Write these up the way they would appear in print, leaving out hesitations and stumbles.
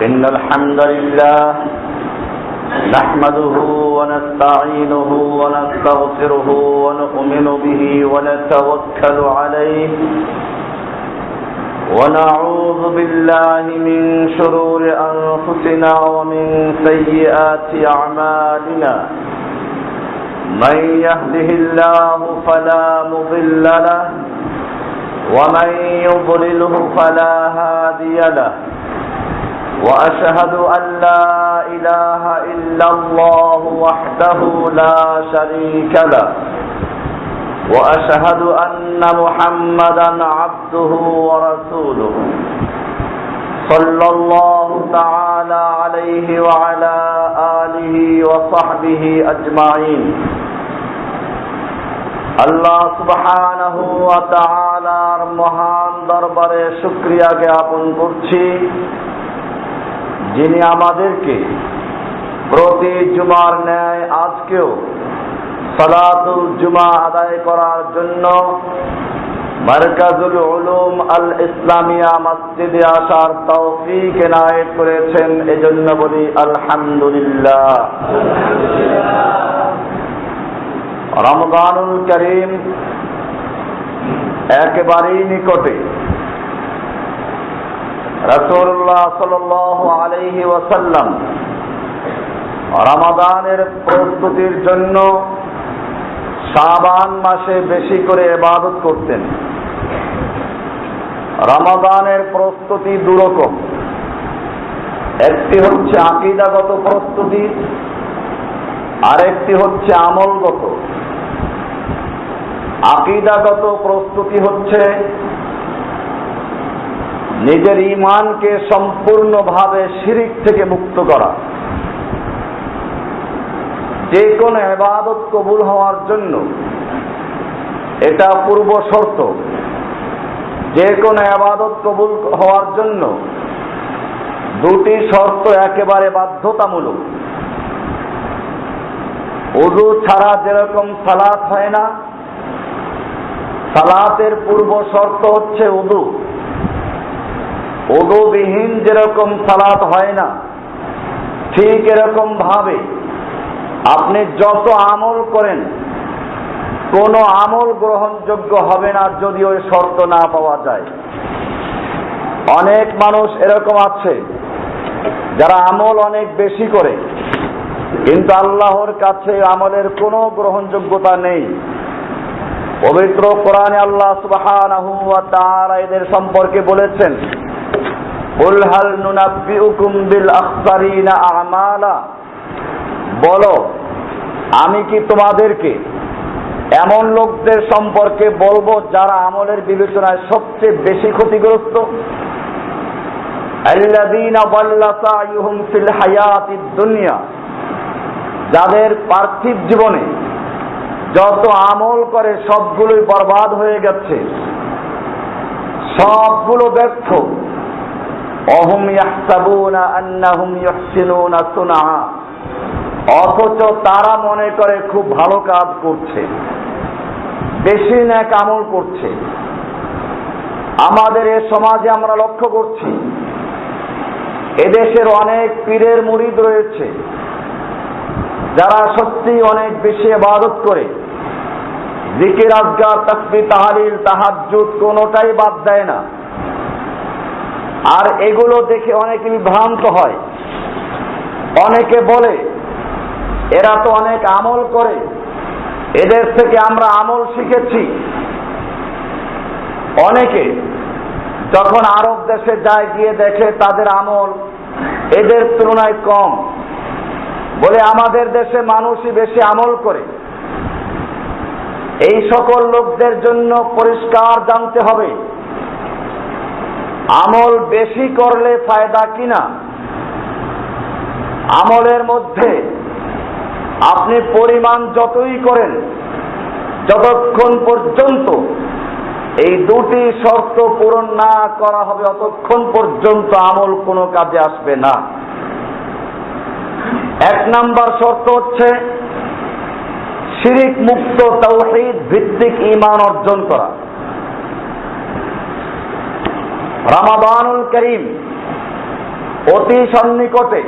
إن الحمد لله نحمده ونستعينه ونستغفره ونؤمن به ونتوكل عليه ونعوذ بالله من شرور أنفسنا ومن سيئات أعمالنا من يهده الله فلا مضل له ومن يضلله فلا هادي له وأشهد أن لا إله إلا الله وحده لا شريك له وأشهد أن محمدا عبده ورسوله صلى الله تعالى عليه وعلى آله وصحبه أجمعين আল্লাহ সুবহানাহু ওয়া তাআলার মহান দরবারে শুকরিয়া জ্ঞাপন করছি, যিনি আমাদেরকে প্রতি জুমার ন্যায় আজকেও সালাতুল জুমা আদায় করার জন্য মারকাজুল উলুম আল ইসলামিয়া মসজিদে আসার তৌফিক এনায়েত করেছেন। এজন্য বলি আলহামদুলিল্লাহ। রমজানুল করিম একেবারেই নিকটে। রাসূলুল্লাহ সাল্লাল্লাহু আলাইহি ওয়াসাল্লাম রমাদানের প্রস্তুতির জন্য শাবান মাসে বেশি করে ইবাদত করতেন। রমাদানের প্রস্তুতি দুরকম, একটি হচ্ছে আকীদাগত প্রস্তুতি, আরেকটি হচ্ছে আমলগত। আকীদাগত প্রস্তুতি হচ্ছে নিজের ঈমানকে সম্পূর্ণভাবে শিরক থেকে মুক্ত করা। যে কোনো ইবাদত কবুল হওয়ার জন্য এটা পূর্ব শর্ত। যে কোনো ইবাদত কবুল হওয়ার জন্য দুটি শর্ত একেবারে বাধ্যতামূলক। ওযু ছাড়া যেরকম সালাত হয় না, সালাতের পূর্ব শর্ত হচ্ছে ওযু। ওযুবিহীন যেরকম সালাত হয় না, ঠিক এরকম ভাবে আপনি যত আমল করেন কোন আমল গ্রহণযোগ্য হবে না যদি ওই শর্ত না পাওয়া যায়। অনেক মানুষ এরকম আছে যারা আমল অনেক বেশি করে, কিন্তু আল্লাহর কাছে আমলের কোনো গ্রহণযোগ্যতা নেই। পবিত্র কোরআনে আল্লাহ সুবহানাহু ওয়া তাআলা এদের সম্পর্কে বলেছেন, কুল হাল নুনাব্বিউকুম বিল আখসারিনা আমালা, বলো আমি কি তোমাদেরকে এমন লোকদের সম্পর্কে বলবো যারা আমলের বিবেচনায় সবচেয়ে বেশি ক্ষতিগ্রস্ত? আল্লাযীনা দাল্লা সা'য়ুহুম ফিল হায়াতিদ দুনিয়া, যাদের পার্থিব জীবনে যত আমল করে সবগুলোই বরবাদ হয়ে গেছে, সবগুলো ব্যর্থ। অহুম ইয়াহসাবুনা আন্নাহুম ইউহসিনুনা সুনআ, অথচ তারা মনে করে খুব ভালো কাজ করছে, বেশি নেক আমল করছে। আমাদের এই সমাজে আমরা লক্ষ্য করছি, এদেশের অনেক পীরের মুরিদ রয়েছে যারা সত্যি অনেক বেশি ইবাদত করে, জিকির আজকার তাসবিহ তাহলিল তাহাজ্জুদ কোনোটাই বাদ দেয় না। আর এগুলো দেখে অনেকে বিভ্রান্ত হয়। অনেকে বলে এরা তো অনেক আমল করে, এদের থেকে আমরা আমল শিখেছি। অনেকে যখন আরব দেশে যায় গিয়ে দেখে তাদের আমল এদের তুলনায় কম, বলে আমাদের দেশে মানুষই বেশি আমল করে। এই সকল লোকদের জন্য পরিষ্কার জানতে হবে আমল বেশি করলে ফায়দা কিনা। আমলের মধ্যে আপনি পরিমাণ যতই করেন, যতক্ষণ পর্যন্ত এই দুটি শর্ত পূরণ না করা হবে ততক্ষণ পর্যন্ত আমল কোনো কাজে আসবে না। এক নাম্বার শর্ত হচ্ছে শিরিক মুক্ত তাওহীদ ভিত্তিক ঈমান অর্জন করা। রমাদানুল করিম অতি সন্নিকটে।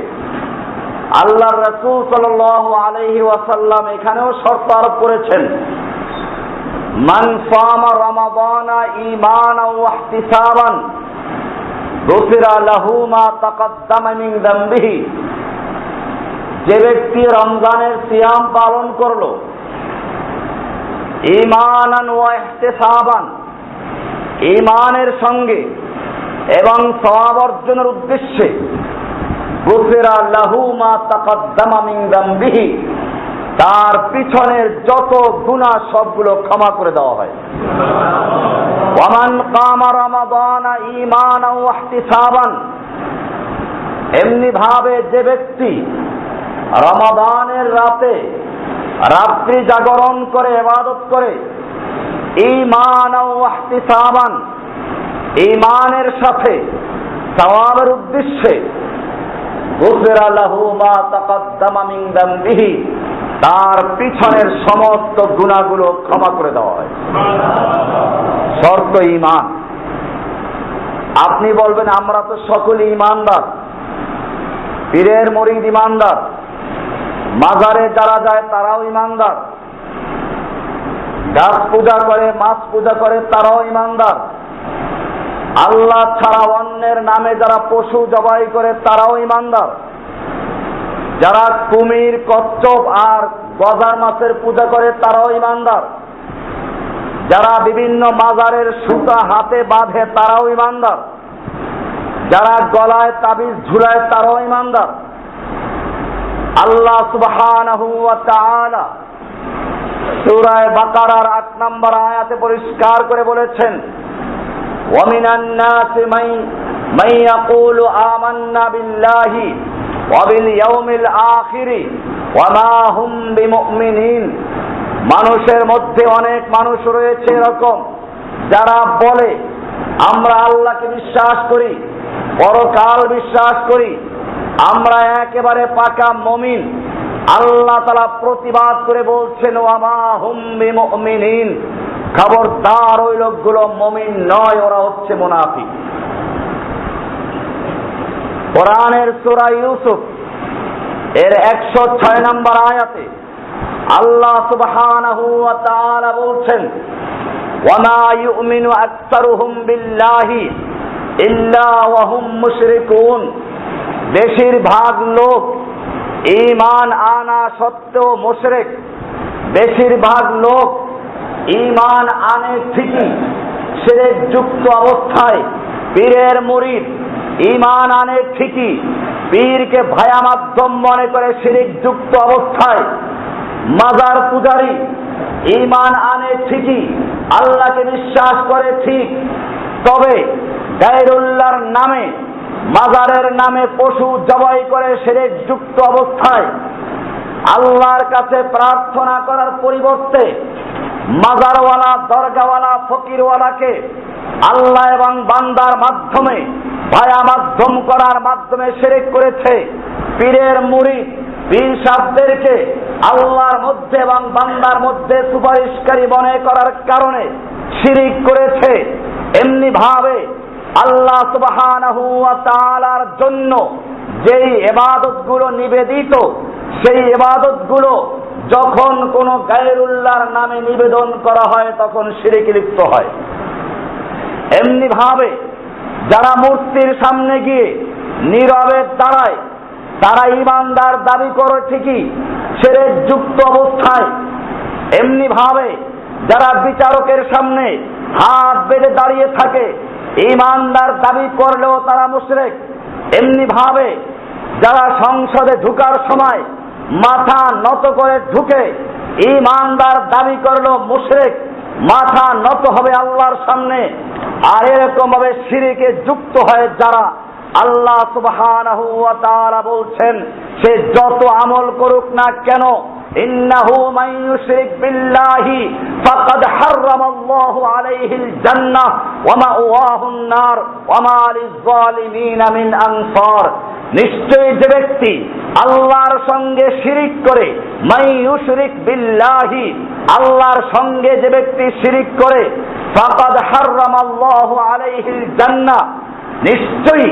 আল্লাহর রাসূল সাল্লাল্লাহু আলাইহি ওয়াসাল্লাম এখানেও শর্ত আরোপ করেছেন, মান সামা রমাদানা ঈমানান ওয়া ইহতিসাবান গুফিরা লাহু মা তাকাদ্দামা মিন যামবিহি। যে ব্যক্তি রমজানের সিয়াম পালন করলো ঈমানান ওয়া ইহতিসাবান, ঈমানের সঙ্গে এবং সওয়াব অর্জনের উদ্দেশ্যে, গুফিরা লাহু মা তাকাদ্দামা মিন যামবিহি, তার পিছনের যত গুনাহ সবগুলো ক্ষমা করে দেওয়া হয়। ওয়ামান কামা রমাদানা ঈমানান ওয়া ইহতিসাবান, এমনি ভাবে যে ব্যক্তি রমাদানের রাতে রাত্রি জাগরণ করে ইবাদত করে, ঈমানান ওয়া ইহতিসাবান, ঈমানের সাথে সওয়াবের উদ্দেশ্যে, গুফিরা লাহু মা তাকাদ্দামা মিন যামবিহি, তার পিছনের সমস্ত গুনাহগুলো ক্ষমা করে দেওয়া হয়। শর্ত ঈমান। আপনি বলবেন আমরা তো সকলে ঈমানদার, পীরের মুরিদ ঈমানদার, মাজারে যারা যায় তারাও ঈমানদার, গাছ পূজা করে মাছ পূজা করে তারাও ঈমানদার, আল্লাহ ছাড়া অন্যের নামে যারা পশু জবাই করে তারাও ঈমানদার, যারা কুমির কচ্ছপ আর গজার মাছের পূজা করে তারাও ঈমানদার, যারা বিভিন্ন মাজারের সুতা হাতে বাঁধে তারাও ঈমানদার, যারা গলায় তাবিজ ঝুলায় তারাও ঈমানদার। আল্লাহ সুবহানাহু ওয়া তাআলা সূরা বাকারার ৮ নম্বর আয়াতে পরিষ্কার করে বলেছেন, ওয়া মিনান নাসি মান ইয়াকুলু আমান্না বিল্লাহি ওয়া বিল ইয়াউমিল আখির ওয়া মা হুম বিমুমিনিন। মানুষের মধ্যে অনেক মানুষ রয়েছে এরকম যারা বলে আমরা আল্লাহকে বিশ্বাস করি, পরকাল বিশ্বাস করি, আমরা একেবারে পাকা মুমিন। আল্লাহ তাআলা প্রতিবাদ করে বলছেন, ওয়া মা হুম বিমুমিনিন, খবরদার ওই লোকগুলো মুমিন নয়, ওরা হচ্ছে মুনাফিক। কোরআনের সূরা ইউসুফ এর ১০৬ নম্বর আয়াতে আল্লাহ সুবহানাহু ওয়া তাআলা বলছেন, ওয়া মা ইউমিনু আকসারুহুম বিল্লাহি ইল্লা ওয়া হুম মুশরিকুন। বেশিরভাগ লোক ঈমান আনা সত্ত্বেও মুশরিক, বেশিরভাগ লোক ঈমান আনে ঠিকই, শিরক যুক্ত অবস্থায়। পীরের মুরিদ ঈমান আনে ঠিকই, পীরকে ভায়া মাধ্যম মনে করে শিরক যুক্ত অবস্থায়। মাজার পূজারী ঈমান আনে ঠিকই, আল্লাহকে বিশ্বাস করে ঠিক, তবে গায়রুল্লাহর নামে, মাজারের নামে পশু জবাই করে শিরক যুক্ত অবস্থায়। আল্লাহর কাছে প্রার্থনা করার পরিবর্তে মাজারওয়ালা, দরগাওয়ালা, ফকিরওয়ালাকে আল্লাহ এবং বান্দার মাধ্যমে, ভায়া মাধ্যম করার মাধ্যমে শিরক করেছে। পীরের মুরিদ পীর সাহেবদেরকে আল্লাহর মধ্যে এবং বান্দার মধ্যে সুপারিশকারী মনে করার কারণে শিরক করেছে। এমনি ভাবে আল্লাহ সুবহানাহু ওয়া তাআলার জন্য যেই ইবাদতগুলো নিবেদিত, সেই ইবাদতগুলো যখন কোনো গায়রুল্লাহর নামে নিবেদন করা হয় তখন শিরকে লিপ্ত হয়। এমনি ভাবে যারা মূর্তির সামনে গিয়ে নীরবে দাঁড়ায় তারা ঈমানদার দাবি করে ঠিকই, শিরক যুক্ত অবস্থায়। এমনি ভাবে যারা বিচারকের সামনে হাত বেঁধে দাঁড়িয়ে থাকে, ঈমানদার দাবি করলেও তারা মুশরিক। এমনি ভাবে যারা সংসদে ঢুকার সময় মাথা নত করে ঢুকে, ঈমানদার দাবি করলেও মুশরিক, মাথা নত হবে আল্লাহর সামনে। আর এরকম ভাবে শিরকে যুক্ত হয়ে যারা, আল্লাহ সুবহানাহু ওয়া তাআলা বলছেন সে যত আমল করুক না কেন, ইন্নাহু মান ইউশরিক বিল্লাহি ফাকাদ হারামাল্লাহু আলাইহিল জান্নাহ ওয়া মাওয়াহুন নার ওয়া মা লিয-যালিমিনা মিন আনসার। নিশ্চয়ই যে ব্যক্তি আল্লাহর সঙ্গে শিরিক করে, মান ইউশরিক বিল্লাহি, আল্লাহর সঙ্গে যে ব্যক্তি শিরিক করে, ফাকাদ হারামাল্লাহু আলাইহিল জান্নাহ, নিশ্চয়ই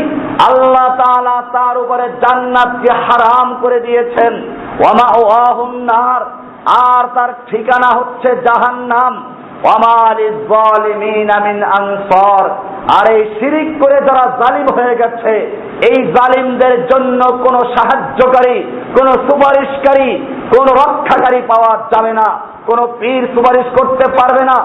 আল্লাহ তাআলা তার উপরে জান্নাতকে হারাম করে দিয়েছেন। ওয়া মাওয়াহুন নার, আর তার ঠিকানা হচ্ছে জাহান্নাম। ওয়া মা লিয-যালিমিনা মিন আনসার, আর এই শিরিক করে যারা জালিম হয়ে গেছে, এই জালিমদের জন্য কোনো সাহায্যকারী, কোনো সুপারিশকারী, কোনো রক্ষাকারী পাওয়া যাবে না। কোনো পীর সুপারিশ করতে পারবে না,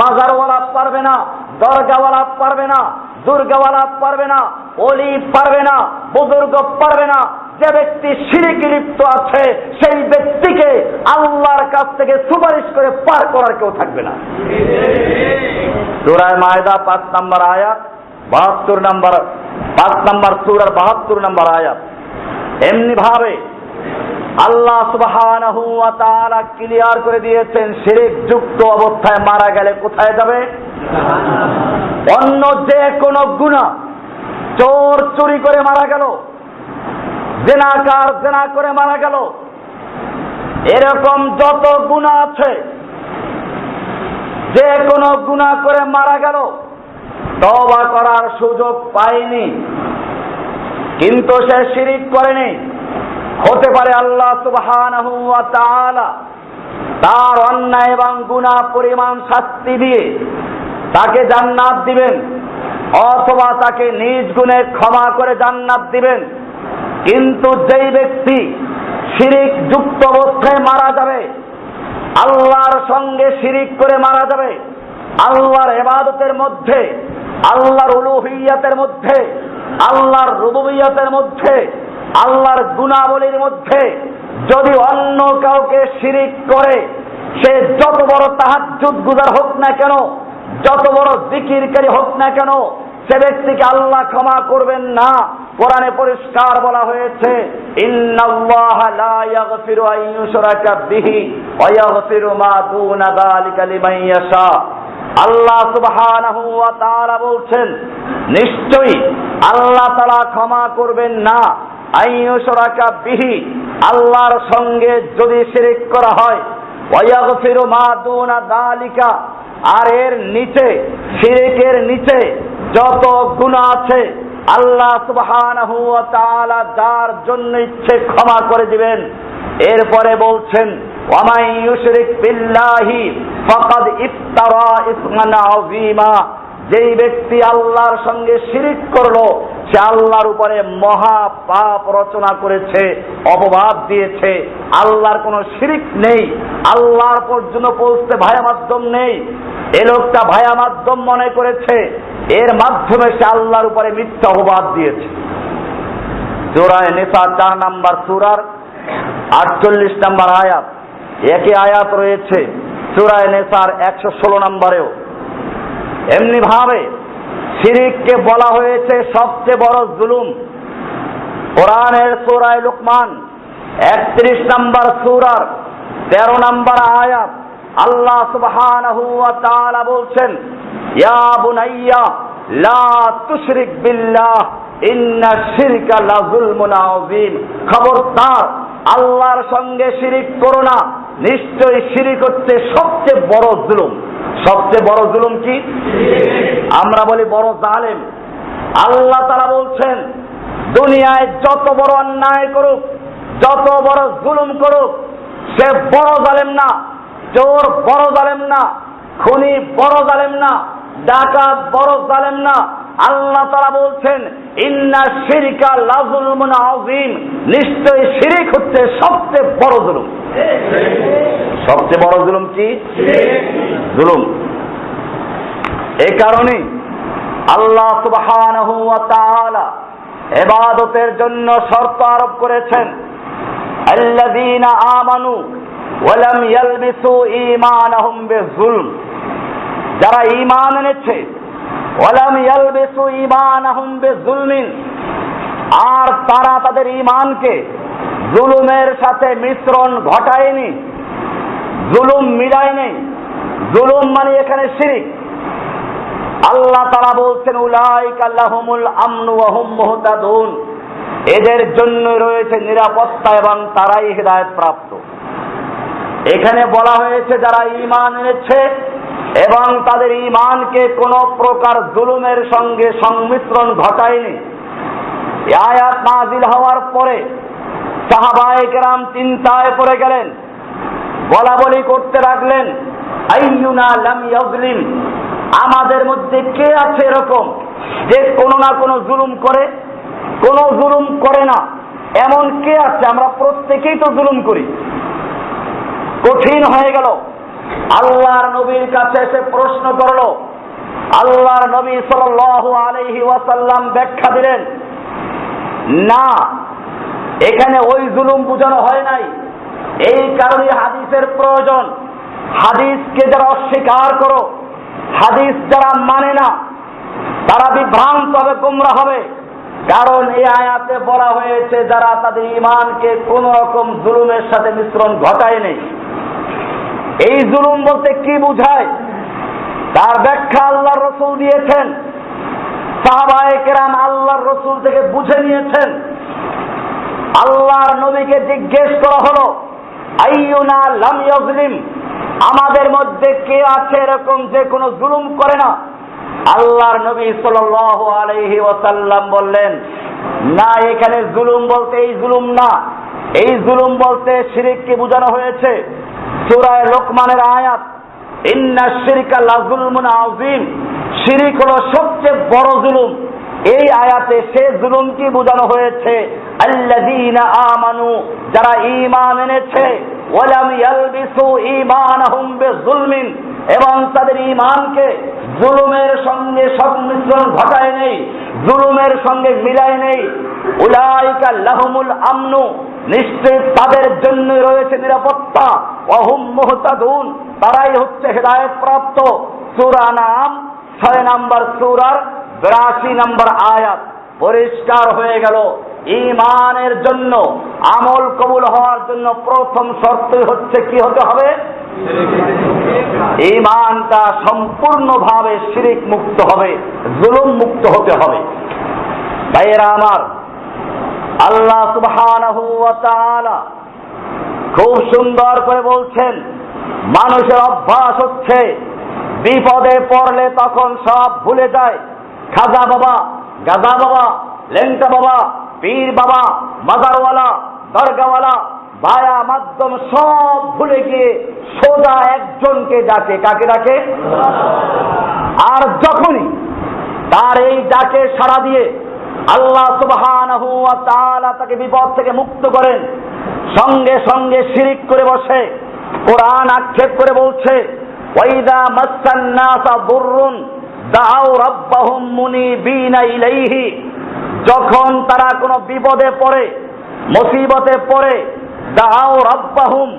মাজারওয়ালা পারবে না, দরগাওয়ালা পারবে না, দুর্গাওয়ালা পারবে না, ওলি পারবে না, বুজুর্গ পারবে না। যে ব্যক্তি শিরকে লিপ্ত আছে সেই ব্যক্তিকে আল্লাহর কাছ থেকে সুপারিশ করে পার করার কেউ থাকবে না। সূরা মায়েদা 5 নম্বর আয়াত, 72 নম্বর 5 নম্বর সূরার 72 নম্বর আয়াত। এমনি ভাবে আল্লাহ সুবহানাহু ওয়া তাআলা ক্লিয়ার করে দিয়েছেন, শিরক যুক্ত অবস্থায় মারা গেলে কোথায় যাবে? অন্য যে কোনো গুনাহ, চোর চুরি করে মারা গেল, জিনাকার জিনা করে মারা গেল, এরকম যত গুনাহ আছে, যে কোনো গুনাহ করে মারা গেল, তওবা করার সুযোগ পায়নি, কিন্তু সে শিরক করেনি, হতে পারে আল্লাহ সুবহানাহু ওয়া তাআলা তার অন্যায় এবং গুনাহ পরিমাণ শাস্তি দিয়ে তাকে জান্নাত দিবেন, অথবা তাকে নিজ গুণে ক্ষমা করে জান্নাত দিবেন। কিন্তু যেই ব্যক্তি শিরিক যুক্ত অবস্থায় মারা যাবে, আল্লাহর সঙ্গে শিরিক করে মারা যাবে, আল্লাহর ইবাদতের মধ্যে, আল্লাহর উলুহিয়াতের মধ্যে, আল্লাহর রুবুবিয়তের মধ্যে, আল্লাহর গুণাবলীর মধ্যে যদি অন্য কাউকে শিরিক করে, সে যত বড় তাহাজ্জুদ গুজার হোক না কেন, যত বড় জিকিরকারী হোক না কেন, সে ব্যক্তিকে আল্লাহ ক্ষমা করবেন না। কোরআনে পরিষ্কার বলা হয়েছে, ইন্নাল্লাহা লা ইয়াগফিরু আন ইউশরাকা বিহি ওয়া ইয়াগফিরু মা দুনা যালিকা লিমান ইয়াশা। আল্লাহ সুবহানাহু ওয়া তাআলা বলছেন, নিশ্চয়ই আল্লাহ তাআলা ক্ষমা করবেন না আন ইউশরাকা বিহি, আল্লাহর সঙ্গে যদি শিরক করা হয়, ওয়া ইয়াগফিরু মা দুনা যালিকা, আর এর নিচে, শিরকের নিচে যত গুনাহ আছে আল্লাহ সুবহানাহু ওয়া তাআলা যার জন্য ইচ্ছে ক্ষমা করে দিবেন। এরপরে বলছেন, ওয়া মান ইউশরিক বিল্লাহি ফাকাদ ইফতারা ইসমান আযীমা, যেই ব্যক্তি আল্লাহর সঙ্গে শিরিক করলো, সে আল্লাহর উপরে মহা পাপ রচনা করেছে, অপবাদ দিয়েছে। আল্লাহর কোনো শিরিক নেই, আল্লাহর পর্যন্ত পৌঁছতে ভায়া মাধ্যম নেই, এ লোকটা ভায়া মাধ্যম মনে করেছে, এর মাধ্যমে সে আল্লাহর উপরে মিথ্যা অপবাদ দিয়েছে। সূরা নিসা 4 নম্বর সূরার 48 নম্বর আয়াত, একই আয়াত রয়েছে সূরা নিসার 116 নম্বরেও। এমনি ভাবে শিরিককে বলা হয়েছে সবচেয়ে বড় জুলুম। কোরআনের সূরা লুকমান 31 নম্বর সূরার 13 নম্বর আয়াত, আল্লাহ সুবহানাহু ওয়া তাআলা বলছেন, ইয়া বুনাইয়া লা তুশরিক বিল্লাহ ইন্না শিরকা লাযুলমুন আযীম, খবরদার আল্লাহর সঙ্গে শিরিক করো না, নিশ্চয়ই শিরিক হচ্ছে সবচেয়ে বড় জুলুম। সবচেয়ে বড় জুলুম কি? আমরা বলি বড় জালেম। আল্লাহ তাআলা বলছেন, দুনিয়ায় যত বড় অন্যায় করুক, যত বড় জুলুম করুক, সে বড় জালেম না, চোর বড় জালেম না, খুনি বড় জালেম না, ডাকাত বড় জালেম না। আল্লাহ তাআলা বলছেন, ইন্না শিরকা লাযুলমুন আযীম, নিশ্চয়ই শিরিক হচ্ছে সবচেয়ে বড় জুলুম। সবচেয়ে বড় জুলুম কি? জুলুম। এই কারণে আল্লাহ সুবহানাহু ওয়া তাআলা ইবাদতের জন্য শর্ত আরোপ করেছেন, আল্লাযীনা আমানু ওয়া লাম ইয়ালবিসু ঈমানাহুম বিযুলম, যারা ঈমান এনেছে, ওয়া লাম ইয়ালবিসু ঈমানাহুম বিযুলমিন, আর তারা তাদের ঈমানকে জুলুমের সাথে মিশ্রণ ঘটায়নি, জুলুম মিলায়নি। জুলুম মানে এখানে শিরিক। আল্লাহ তাআলা বলছেন, উলাইকা লাহুমুল আমনু ওয়া হুম মুহতাদুন, এদের জন্য রয়েছে নিরাপত্তা এবং তারাই হিদায়াত প্রাপ্ত। এখানে বলা হয়েছে যারা ঈমান এনেছে এবং তাদের ঈমানকে কোনো প্রকার জুলুমের সঙ্গে সংমিশ্রণ ঘটায়নি। এই আয়াত নাযিল হওয়ার পরে সাহাবায়ে কেরাম চিন্তায় পড়ে গেলেন, বলাবলি করতে লাগলেন, আইয়ুনা লাম ইয়াজলিম, আমাদের মধ্যে কে আছে এরকম যে কোনো না কোনো জুলুম করে, কোনো জুলুম করে না, এমন কে আছে? আমরা প্রত্যেকেই তো জুলুম করি। কঠিন হয়ে গেল। আল্লাহর নবীর কাছে এসে প্রশ্ন করলো। আল্লাহর নবী সাল্লাল্লাহু আলাইহি ওয়াসাল্লাম ব্যাখ্যা দিলেন, না, এখানে ওই জুলুম বোঝানো হয় নাই। এই কারণে হাদিসের প্রয়োজন। হাদিসকে যারা অস্বীকার করো, হাদিস যারা মানে না, তারা বিভ্রান্ত হবে, গোমরা হবে। কারণ এই আয়াতে বলা হয়েছে যারা তাদের ঈমানকে কোন রকম জুলুমের সাথে মিশ্রণ ঘটায়নি। এই জুলুম বলতে কি বুঝায় তার ব্যাখ্যা আল্লাহর রাসূল দিয়েছেন। সাহাবায়ে কেরাম আল্লাহর রাসূল থেকে বুঝে নিয়েছেন। আল্লাহর নবীকে জিজ্ঞেস করা হলো, আইয়ুনা লাম ইয়াজলিম, আমাদের মধ্যে কে আছে এরকম যে কোনো জুলুম করে না? আল্লাহর নবী সাল্লাল্লাহু আলাইহি ওয়াসাল্লাম বললেন, না, এখানে জুলুম বলতে এই জুলুম না। এই জুলুম বলতে শিরককে বোঝানো হয়েছে। সূরা লোকমানের আয়াত, ইন্নাশ শিরকা লাযুলমুন আযীম, শিরক হলো সবচেয়ে বড় জুলুম। এই আয়াতে সে জুলুম কি বোঝানো হয়েছে? আল্লাযীনা আমানু, যারা ঈমান এনেছে, ওয়ালাম ইয়ালবিসু ঈমানাহুম বিযুলমিন, এবং তাদের ঈমানকে জুলুমের সঙ্গে সংমিশ্রণ ঘটায় নেই, জুলুমের সঙ্গে মিলায় নেই। উলাইকা লাহুমুল আমনু, নিশ্চিত তাদের জন্য রয়েছে নিরাপত্তা। ওয়া হুম মুহতাদুন, তারাই হচ্ছে হেদায়েত প্রাপ্ত। সূরা নাম 6 নম্বর সূরার 82 নম্বর আয়াত। পরিষ্কার হয়ে গেল, ঈমানের জন্য, আমল কবুল হওয়ার জন্য প্রথম শর্ত হচ্ছে কি হতে হবে? ঈমানটা সম্পূর্ণভাবে শিরক মুক্ত হবে, জুলুম মুক্ত হতে হবে। ভাইয়েরা আমার, আল্লাহ সুবহানাহু ওয়া তাআলা খুব সুন্দর করে বলছেন, মানুষের অভ্যাস হচ্ছে বিপদে পড়লে তখন সব ভুলে যায়। খাজা বাবা, গাজা বাবা, লেংটা বাবা, পীর বাবা, মাজারওয়ালা, দরগাওয়ালা, ভায়া মাধ্যম সব ভুলে গিয়ে সোজা একজনকে ডাকে। কাকে ডাকে? আর যখনই তার এই ডাকে সাড়া দিয়ে আল্লাহ সুবহানাহু ওয়া তাআলা তাকে বিপদ থেকে মুক্ত করেন, সঙ্গে সঙ্গে শিরিক করে বসে। কোরআন আক্ষেপ করে বলছে, ওয়াইদা মাসান নাসা দুররুন দাউ রাব্বাহুম মুনিবিনা ইলাইহি, যখন তারা কোনো বিপদে পড়ে, মুসিবতে পড়ে, দাউ রাব্বাহুম,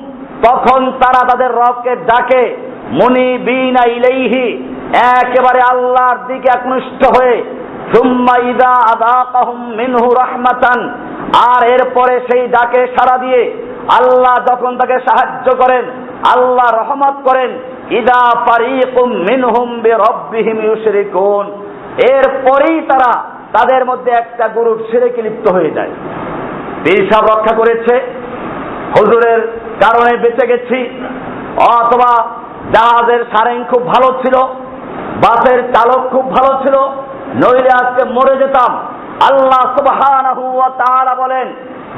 তখন তারা তাদের রবকে ডাকে, মুনিবিনা ইলাইহি, একেবারে আল্লাহর দিকে একনিষ্ঠ হয়ে। সুম্মা ইযা আযাকাহুম মিনহু রাহমাতান, আর এরপরে সেই ডাকে সাড়া দিয়ে আল্লাহ যখন তাকে সাহায্য করেন, আল্লাহ রহমত করেন, ইযা ফারিকুম মিনহুম বিরাব্বিহিম ইউশরিকুন, এরপরেই তারা তাদের মধ্যে একটা গ্রুপ শিরকে লিপ্ত হয়ে যায়। পীর সাহেব রক্ষা করেছে, হুজুরের কারণে বেঁচে গেছি, অথবা জাহাজের সারেং খুব ভালো ছিল, বাসের চালক খুব ভালো ছিল, নইলে আজকে মরে যেতাম। আল্লাহ সুবহানাহু ওয়া তাআলা বলেন,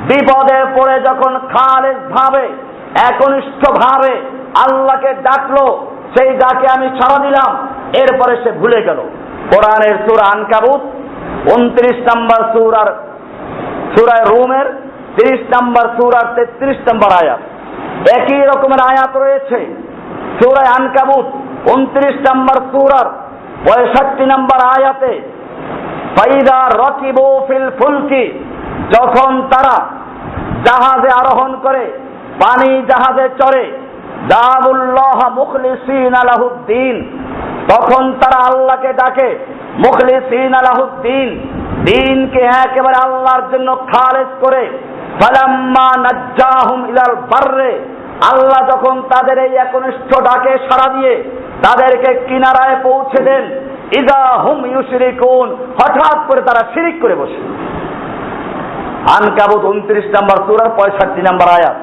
বিপদে পড়ে যখন খালেস ভাবে, একনিষ্ঠ ভাবে আল্লাহকে ডাকলো, সেই ডাকে আমি সাড়া দিলাম, এরপরে সে ভুলে গেল। কোরআনের সূরা আনকাবুত 29 নম্বর সূরা রুমের 30 নম্বর সূরার 33 নম্বর আয়াত। একই রকমের আয়াত রয়েছে সূরা আনকাবুত 29 নম্বর সূরার 65 নম্বর আয়াতে, ফাইদা রাকিবু ফিল ফুলকি, যখন তারা জাহাজে আরোহণ করে, পানি জাহাজে চড়ে, দাউল্লাহ মুখলিসিনা লাহুদ্দিন, তখন তারা আল্লাহকে ডাকে মুখলিসিনা লাহুদ্দিন, দ্বীনকে একেবারে আল্লাহর জন্য খালেস করে। ফালাম্মা নাজ্জাহুম ইলাল বাররে, আল্লাহ যখন তাদের এই একনিষ্ঠ ডাকে সাড়া দিয়ে তাদেরকে কিনারায় পৌঁছে দেন, ইযা হুম ইউশরিকুন, হঠাৎ করে তারা শিরিক করে বসে। আনকাবুত 29 নম্বর সূরার 65 নম্বর আয়াত।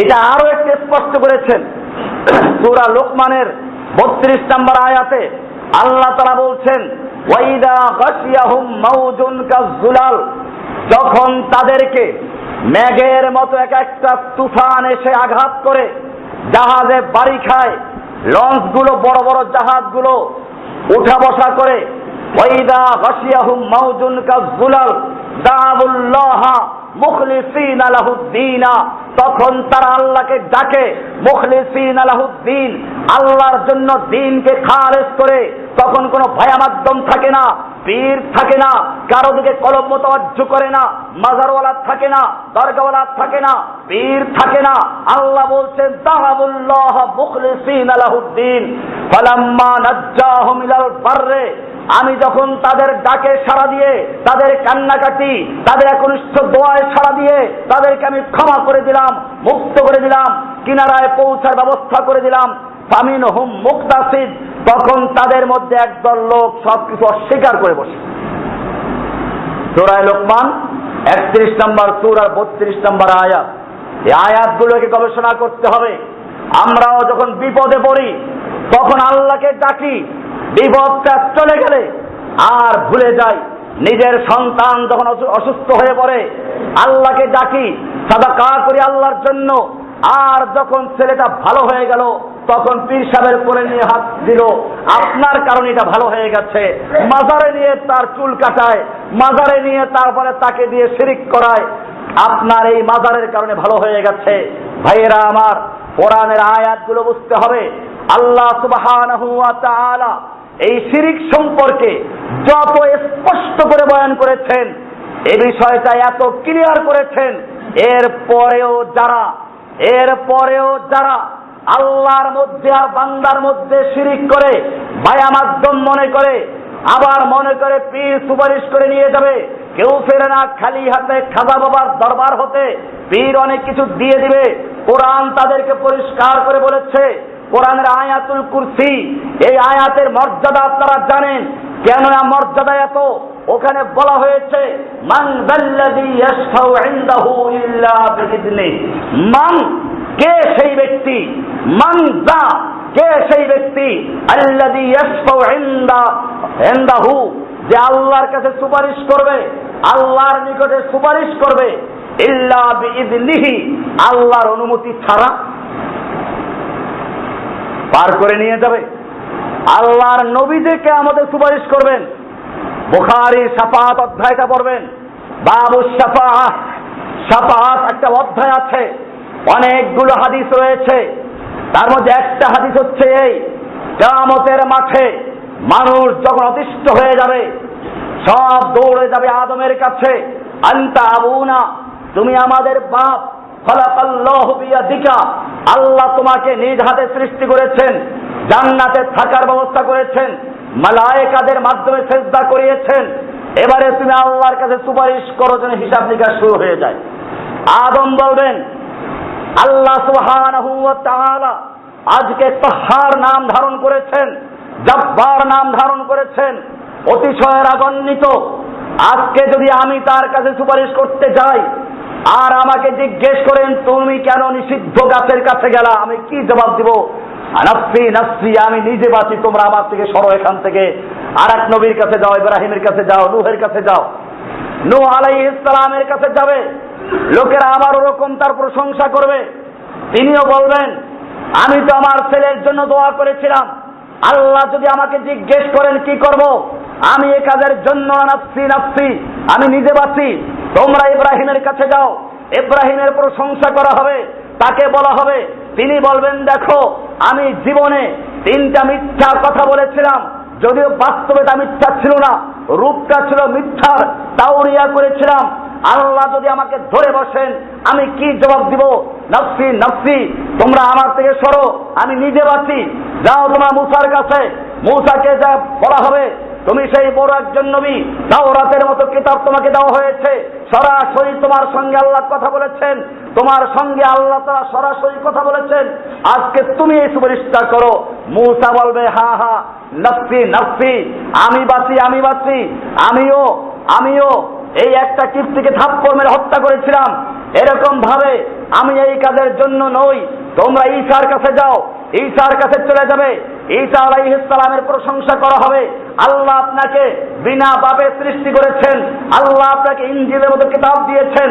এটা আরো একটু স্পষ্ট করেছেন সূরা লোকমানের 32 নম্বর আয়াতে আল্লাহ তাআলা বলছেন, ওয়াইদা গাশিয়াহুম মাউজুন কাযুলাল, যখন তাদেরকে মেঘের মতো এক একটা তুফান এসে আঘাত করে, জাহাজে বাড়ি খায়, লঞ্চগুলো বড় বড় জাহাজগুলো উঠা বসা করে, ওয়াইদা গাশিয়াহুম মাউজুন কাযুলাল দাউল্লাহ মুখলিসিনা লাহুদ্দিন, তখন তারা আল্লাহকে ডাকে মুখলিসিনা লাহুদ্দিন, আল্লাহর জন্য দ্বীনকে খালেস করে। তখন কোনো ভায়া মাধ্যম থাকে না, পীর থাকে না, কারো দিকে কলম মোতাবজ্জ করে না, মাজারওয়ালা থাকে না, দরগাওয়ালা থাকে না, পীর থাকে না। আল্লাহ বলছেন দাউল্লাহ মুখলিসিনা লাহুদ্দিন ফালাম্মা নাজ্জাহুম ইলাল বাররে, আমি যখন তাদের ডাকে সাড়া দিয়ে, তাদের কান্নাকাটি, তাদের একনিষ্ঠ দোয়ায় সাড়া দিয়ে তাদেরকে আমি ক্ষমা করে দিলাম, মুক্ত করে দিলাম, কিনারায় পৌঁছার ব্যবস্থা করে দিলাম, ফামিনহুম মুকতাসিদ, তখন তাদের মধ্যে একদল লোক সবকিছু অস্বীকার করে বসে। সূরা লোকমান 31 নম্বর সূরার 32 নম্বর আয়াত। এই আয়াতগুলোকে গবেষণা করতে হবে। আমরাও যখন বিপদে পড়ি তখন আল্লাহকে ডাকি, বিপদটা চলে গেলে আর ভুলে যাই। নিজের সন্তান যখন অসুস্থ হয়ে পড়ে আল্লাহকে ডাকি, সাদাকা করি আল্লাহর জন্য। আর যখন ছেলেটা ভালো হয়ে গেল তখন পীর সাহেবের কোলে নিয়ে হাত দিল, আপনার কারণে এটা ভালো হয়ে গেছে। মাজারে নিয়ে তার চুল কাটায়, মাজারে নিয়ে তারপরে তাকে দিয়ে শিরিক করায়, আপনার এই মাজারের কারণে ভালো হয়ে গেছে। ভাইয়েরা আমার, কোরআনের আয়াতগুলো বুঝতে হবে। আল্লাহ সুবহানাহু ওয়া তাআলা এই শিরিক সম্পর্কে যত স্পষ্ট করে বয়ান করেছেন, এই বিষয়টা এত ক্লিয়ার করেছেন, এরপরেও যারা আল্লাহর মধ্যে আর বান্দার মধ্যে শিরিক করে, ভায়া মাধ্যম মনে করে, আবার মনে করে পীর সুপারিশ করে নিয়ে যাবে, কেউ ফেরে না খালি হাতে খাজা বাবার দরবার হতে, পীর অনেক কিছু দিয়ে দিবে। কোরআন তাদেরকে পরিষ্কার করে বলেছে, কোরআনের আয়াতুল কুরসি, এই আয়াতের মর্যাদা আপনারা জানেন। কেন মর্যাদা এত? ওখানে বলা হয়েছে মান যাল্লাযী ইয়াশফাউ ইনদাহু ইল্লা বিইذনিহি, মান, কে সেই ব্যক্তি, মান যা, কে সেই ব্যক্তি, আল্লাযী ইয়াশফাউ ইনদাহু, যে আল্লাহর কাছে সুপারিশ করবে, আল্লাহর নিকটে সুপারিশ করবে, ইল্লা বিইذনিহি, আল্লাহর অনুমতি ছাড়া পার করে নিয়ে যাবে। আল্লাহর নবী যে কিয়ামতে সুপারিশ করবেন, বুখারী শাফাআত অধ্যায়টা পড়বেন, বাবু শাফাআহ, শাফাআত একটা অধ্যায় আছে, অনেকগুলো হাদিস রয়েছে। তার মধ্যে একটা হাদিস হচ্ছে এই, কিয়ামতের মাঠে মানুষ যখন অতিষ্ঠ হয়ে যাবে, সব দৌড়ে যাবে আদমের কাছে, আনতা আবুনা, তুমি আমাদের বাপ, খালাকাল্লাহু বিয়াদিকা, আল্লাহ তোমাকে নিজ হাতে সৃষ্টি করেছেন, জান্নাতে থাকার ব্যবস্থা করেছেন, মালায়েকাদের মাধ্যমে সেজদা করিয়েছেন, এবারে তুমি আল্লাহর কাছে সুপারিশ করো যেন হিসাব নিকাশ শুরু হয়ে যায়। আদম বলবেন, আল্লাহ সুবহানাহু ওয়া তাআলা আজকে কাহ্হার নাম ধারণ করেছেন, জব্বার নাম ধারণ করেছেন, অতিশয় রাগান্বিত। আজকে যদি আমি তার কাছে সুপারিশ করতে যাই আর আমাকে জিজ্ঞেস করেন তুমি কেন নিষিদ্ধ গাছের কাছে গেলা, আমি কি জবাব দিব? নাফসি নাফসি, আমি নিজে বাঁচি, তোমরা আমার থেকে সরো এখান থেকে। আর এক নবীর কাছে যাও, ইব্রাহিমের কাছে যাও, নূহের কাছে যাও, নূহ আলাইহিস সালামের কাছে যাবে, লোকেরা আবার ওরকম তার প্রশংসা করবে। তিনিও বলবেন, আমি তো আমার ছেলের জন্য দোয়া করেছিলাম, আল্লাহ যদি আমাকে জিজ্ঞেস করেন কি করব, আমি এই কাজের জন্য নাফসি নাফসি, আমি নিজে বাঁচি। তোমরা ইব্রাহিমের কাছে যাও, ইব্রাহিমের প্রশংসা করা হবে, তাকে বলা হবে, তিনি বলবেন দেখো আমি জীবনে 3টা মিথ্যা কথা বলেছিলাম, যদিও বাস্তবে তা মিথ্যা ছিল না, রূপটা ছিল মিথ্যার, তাওরিয়া করেছিলাম। আল্লাহ যদি আমাকে ধরে বসেন আমি কি জবাব দিব? নাফসি নাফসি, তোমরা আমার থেকে সরো, আমি নিজে বাঁচি। যাও তোমরা মুসার কাছে, মুসাকে যা বলা হবে, তুমি সেই বড় একজন নবী, তাওরাতের মতো কিতাব তোমাকে দেওয়া হয়েছে, সরাসরি তোমার সঙ্গে আল্লাহ কথা বলেছেন, তোমার সঙ্গে আল্লাহ তাআলা সরাসরি কথা বলেছেন, আজকে তুমি এই সুপারিশটা করো। মুসা বলবে হ্যাঁ হ্যাঁ, নাফসি নাফসি, আমি বাঁচি আমি বাঁচি, আমিও এই একটা কিপ্তিকে থাপ্পড় মেরে হত্যা করেছিলাম, এরকম ভাবে আমি এই কাজের জন্য নই। তোমরা ঈসার কাছে যাও, ঈসার কাছে চলে যাবে, ঈসা আলাইহিস সালামের প্রশংসা করা হবে, আল্লাহ আপনাকে বিনা পাপে সৃষ্টি করেছেন, আল্লাহ আপনাকে ইনজিলের মতো কিতাব দিয়েছেন,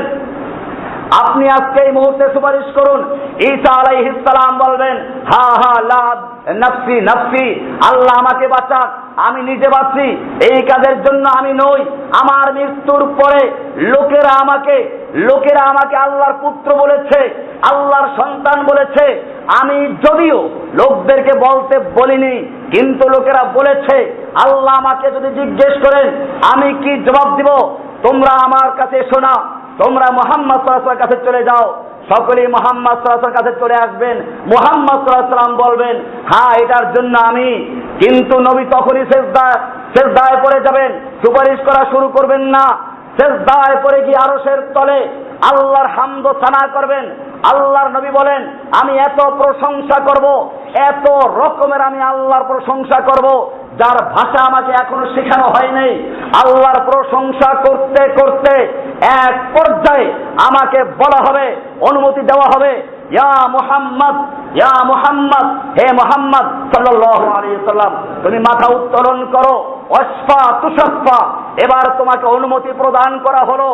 আপনি আজকে এই মুহূর্তে সুপারিশ করুন। ঈসা আলাইহিস সালাম বলবেন, হা হা লা নাফসি নাফসি, আল্লাহ আমাকে বাঁচাক, আমি নিজে বাঁচি, এই কাজের জন্য আমি নই। আমার মৃত্যুর পরে লোকেরা আমাকে আল্লাহর পুত্র বলেছে, আল্লাহর সন্তান বলেছে। আমি যদিও লোকদেরকে বলতে বলিনি, কিন্তু লোকেরা বলেছে। আল্লাহ আমাকে যদি জিজ্ঞেস করেন আমি কি জবাব দিব? তোমরা আমার কাছে এসো না, তোমরা মুহাম্মদ সাল্লাল্লাহু আলাইহি ওয়াসাল্লামের কাছে চলে যাও। সকলেই মুহাম্মদ সাল্লাল্লাহু আলাইহি ওয়াসাল্লামের কাছে চলে আসবেন। মুহাম্মদ সাল্লাল্লাহু আলাইহি ওয়াসাল্লাম বলবেন, হ্যাঁ এটার জন্য আমি। কিন্তু নবী তখনই সেজদায় পড়ে যাবেন, সুপারিশ করা শুরু করবেন না। সেজদায় পড়ে গিয়ে আরশের তলে আল্লাহর হামদ ও সানা করবেন। আল্লাহর নবী বলেন, আমি এত প্রশংসা করব, এত রকমের আমি আল্লাহর প্রশংসা করব, যার ভাষা আমাকে এখনো শেখানো হয়নি। আল্লাহর প্রশংসা করতে করতে এক পর্যায়ে আমাকে বলা হবে, অনুমতি দেওয়া হবে, ইয়া মুহাম্মদ, ইয়া মুহাম্মদ, হে মুহাম্মদ সাল্লাল্লাহু আলাইহি ওয়াসাল্লাম, তুমি মাথা উত্তোলন করো, ওয়াসফা তুশাফা, এবার তোমাকে অনুমতি প্রদান করা হলো,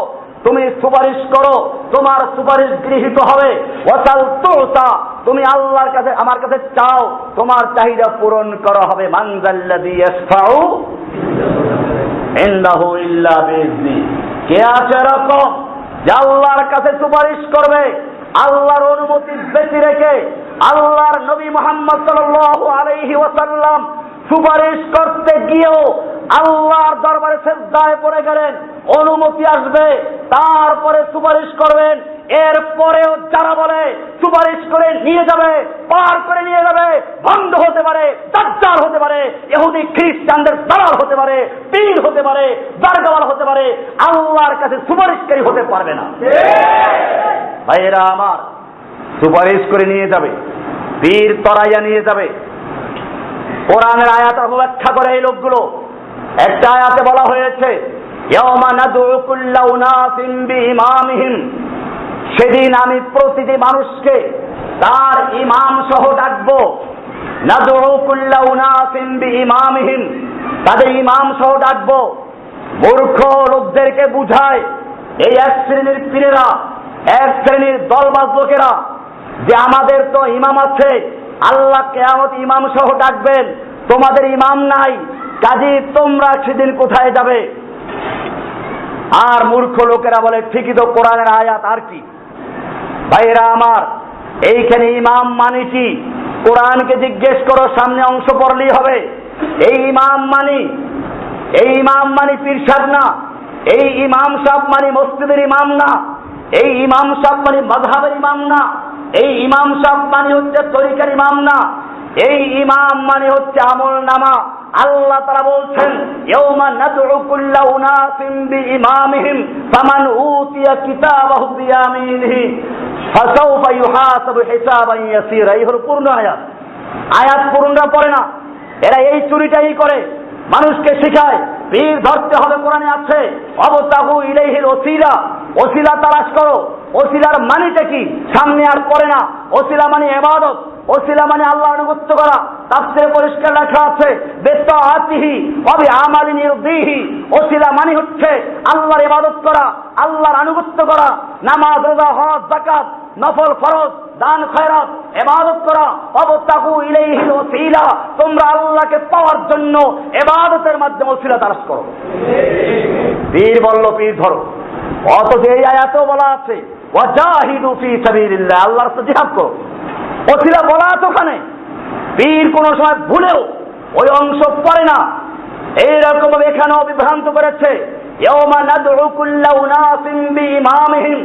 তুমি সুপারিশ করো, তোমার সুপারিশ গৃহীত হবে। ওয়াসাল তুতা, তুমি আল্লাহর কাছে আমার কাছে চাও, তোমার চাহিদা পূরণ করা হবে। মান যাল্লাযী ইয়াশফাউ ইনদাহু ইল্লা বিইذনি, কে আছে এরকম যে আল্লাহর কাছে সুপারিশ করবে আল্লাহর অনুমতি ব্যতি রেখে? আল্লাহর নবী মুহাম্মদ সাল্লাল্লাহু আলাইহি ওয়াসাল্লাম সুপারিশ করতে গিয়েও আল্লাহর দরবারে সেজদায় পড়ে গেলেন, অনুমতি আসবে, তারপরে সুপারিশ করবেন। এরপরেও যারা বলে সুপারিশ করে নিয়ে যাবে, পার করে নিয়ে যাবে, ভণ্ড হতে পারে, দাজ্জাল হতে পারে, ইহুদি খ্রিস্টানদের দালাল হতে পারে, পীর হতে পারে, দারগাওয়ালা হতে পারে, আল্লাহর কাছে সুপারিশকারী হতে পারবে না। ভাইয়েরা আমার, সুপারিশ করে নিয়ে যাবে, পীর তরাইয়া নিয়ে যাবে। কোরআনের আয়াত ব্যাখ্যা করে এই লোকগুলো। একটা আয়াতে বলা হয়েছে, ইয়াওমা নাদউ কুল্লা উনাসিন বিইমামিহিম, সেদিন আমি প্রতিটি মানুষকে তার ইমাম সহ ডাকবো। নাদউ কুল্লা উনাসিন বিইমামিহিম, তাদের ইমাম সহ ডাকবো। মূর্খ লোকদেরকে বুঝায় এই এক শ্রেণীর পীরেরা, এক শ্রেণীর দলবাজ লোকেরা, যে আমাদের তো ইমাম আছে, আল্লাহ কিয়ামত ইমাম সহ ডাকবেন, তোমাদের ইমাম নাই, কাজী তোমরা সেদিন কোথায় যাবে? আর মূর্খ লোকেরা বলে, ঠিকই তো, কোরআনের আয়াত, আর কি? ভাইরা আমার, এইখানে ইমাম মানে কি? কোরআনকে জিজ্ঞেস করো, সামনে অংশ পড়লেই হবে। এই ইমাম মানে পীর সাহেব না, এই ইমাম সাহেব মানে মসজিদের ইমাম না, এই ইমাম সাহেব মানে মাযহাবের ইমাম না, এই ইমাম সাহেব মানে হচ্ছে তরিকার ইমাম না, এই ইমাম মানে হচ্ছে আমলনামা। আল্লাহ তাআলা বলছেন, ইয়াউমা নাদউ কুল্লা উনাসিন বিইমামিহিম ফামান উতিয়া কিতাবাহু বিয়ামিনিহি ফাসাউফা ইউহাসাবু হিসাবান ইয়াসীরা। এই হলো পূর্ণ আয়াত। আয়াত পূর্ণরা পড়ে না, এরা এই চুরিটাই করে, মানুষকে শেখায় পীর ধরতে হবে, কোরআনে আছে, অবতাহু ইলাইহিল ওসিলা, ওসিলা তালাশ করো। ওসিলার মানেটা কি? সামনে আর পড়ে না। ওসিলা মানে ইবাদত, ওসিলা মানে আল্লাহর আনুগত্য করা। তাফসীরে পরিষ্কার লেখা আছে, বিতাআতিহি ওয়া বিআমালিন ইরদিহি, ওসিলা মানে হচ্ছে আল্লাহর ইবাদত করা, আল্লাহর আনুগত্য করা, নামাজ, রোজা, হজ, যাকাত, নফল ফরজ, দান খয়রাত, ইবাদত করা। ওয়াবতাগু ইলাইহিল ওসিলা, তোমরা আল্লাহকে পাওয়ার জন্য ইবাদতের মাধ্যমে ওসিলা তালাশ করো। পীর বলল পীর ধরো, অথচ এই আয়াতেও বলা আছে, ওয়াজাহিদু ফি সাবিলিল্লাহ, আল্লাহর রাস্তায় জিহাদ করো। ওসিলা বলা আছে ওখানে, পীর কোন সময় ভুলেও ওই অংশ পড়ে না। এইরকম ভাবে এখানেও বিভ্রান্ত করেছে, ইয়াউমা নাদউ কুল্লা উনাসিন বিইমামিহিম,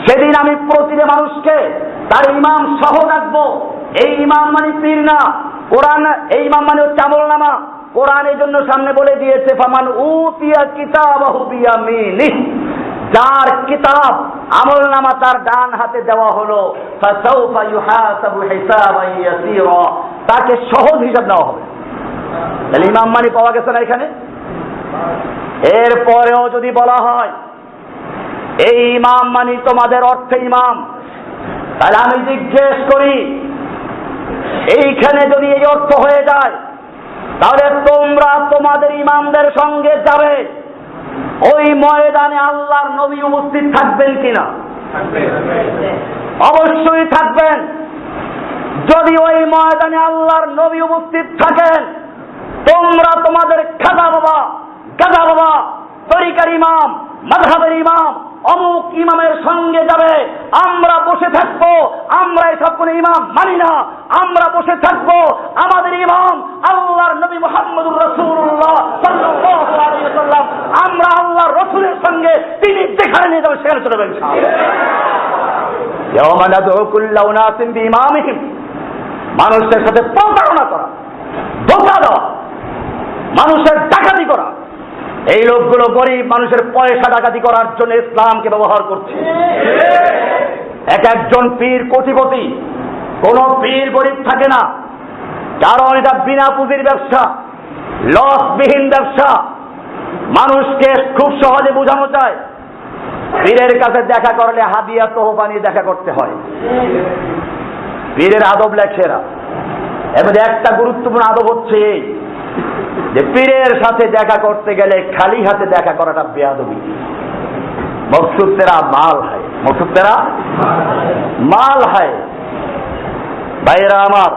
সেদিন আমি প্রতিটি মানুষকে তার ইমাম সহ ডাকবো। এই ইমাম মানে পীর না, কোরআন, এই ইমাম মানে হচ্ছে আমলনামা। কোরআন এই জন্য সামনে বলে দিয়েছে, ফামান উতিয়া কিতাবাহু বিয়ামিনিহি, যার কিতাব আমলনামা তার ডান হাতে দেওয়া হলো, ফাসাউফা ইউহাসাবু হিসাবান ইয়াসীরা, তাকে সহজ হিসাব দেওয়া হবে। তাহলে ইমাম মানে পাওয়া গেছে না এখানে। এরপরেও যদি বলা হয় এই ইমাম মানে তোমাদের অর্থে ইমাম, তাহলে আমি জিজ্ঞেস করি, এইখানে যদি এই অর্থ হয়ে যায়, তাহলে তোমরা তোমাদের ইমামদের সঙ্গে যাবে, ওই ময়দানে আল্লাহর নবী উপস্থিত থাকবেন কিনা? অবশ্যই থাকবেন। যদি ওই ময়দানে আল্লাহর নবী উপস্থিত থাকেন, তোমরা তোমাদের খাজা বাবা তরিকার ইমাম, মাযহাবের ইমাম, অমুক ইমামের সঙ্গে যাবে। আমরা বসে থাকবো, আমরা এসব কোন ইমাম মানি না। আমরা বসে থাকবো, আমাদের ইমাম আল্লাহর নবী মুহাম্মদুর রাসূলুল্লাহ সাল্লাল্লাহু আলাইহি ওয়াসাল্লাম। আমরা আল্লাহর রাসূলের সঙ্গে তিনি যেখানে নিয়ে যাবেন সেখানে চলে যাবেন ইনশাআল্লাহ। ইয়াওমা নাদউ কুল্লা উনাসিন বিইমামিহিম। মানুষের সাথে প্রতারণা করা, ধোঁকা দেওয়া, মানুষের ডাকাতি করা, এই লোকগুলো গরিব মানুষের পয়সা ডাকাতি করার জন্য ইসলামকে ব্যবহার করছে। এক একজন পীর কোটিপতি, কোন পীর গরিব থাকে না, কারণ এটা বিনা পুঁজির ব্যবসা, লসবিহীন ব্যবসা। মানুষকে খুব সহজে বোঝানো যায়। পীরের কাছে দেখা করলে হাদিয়া তোহফা নিয়ে দেখা করতে হয়। পীরের আদব লেখেরা, এর মধ্যে একটা গুরুত্বপূর্ণ আদব হচ্ছে এই যে পীরের সাথে দেখা করতে গেলে খালি হাতে দেখা করাটা বেয়াদবি। মকসুদ তেরা মাল হয়, মকসুদ তেরা মাল হয়। ভাইরা আমার,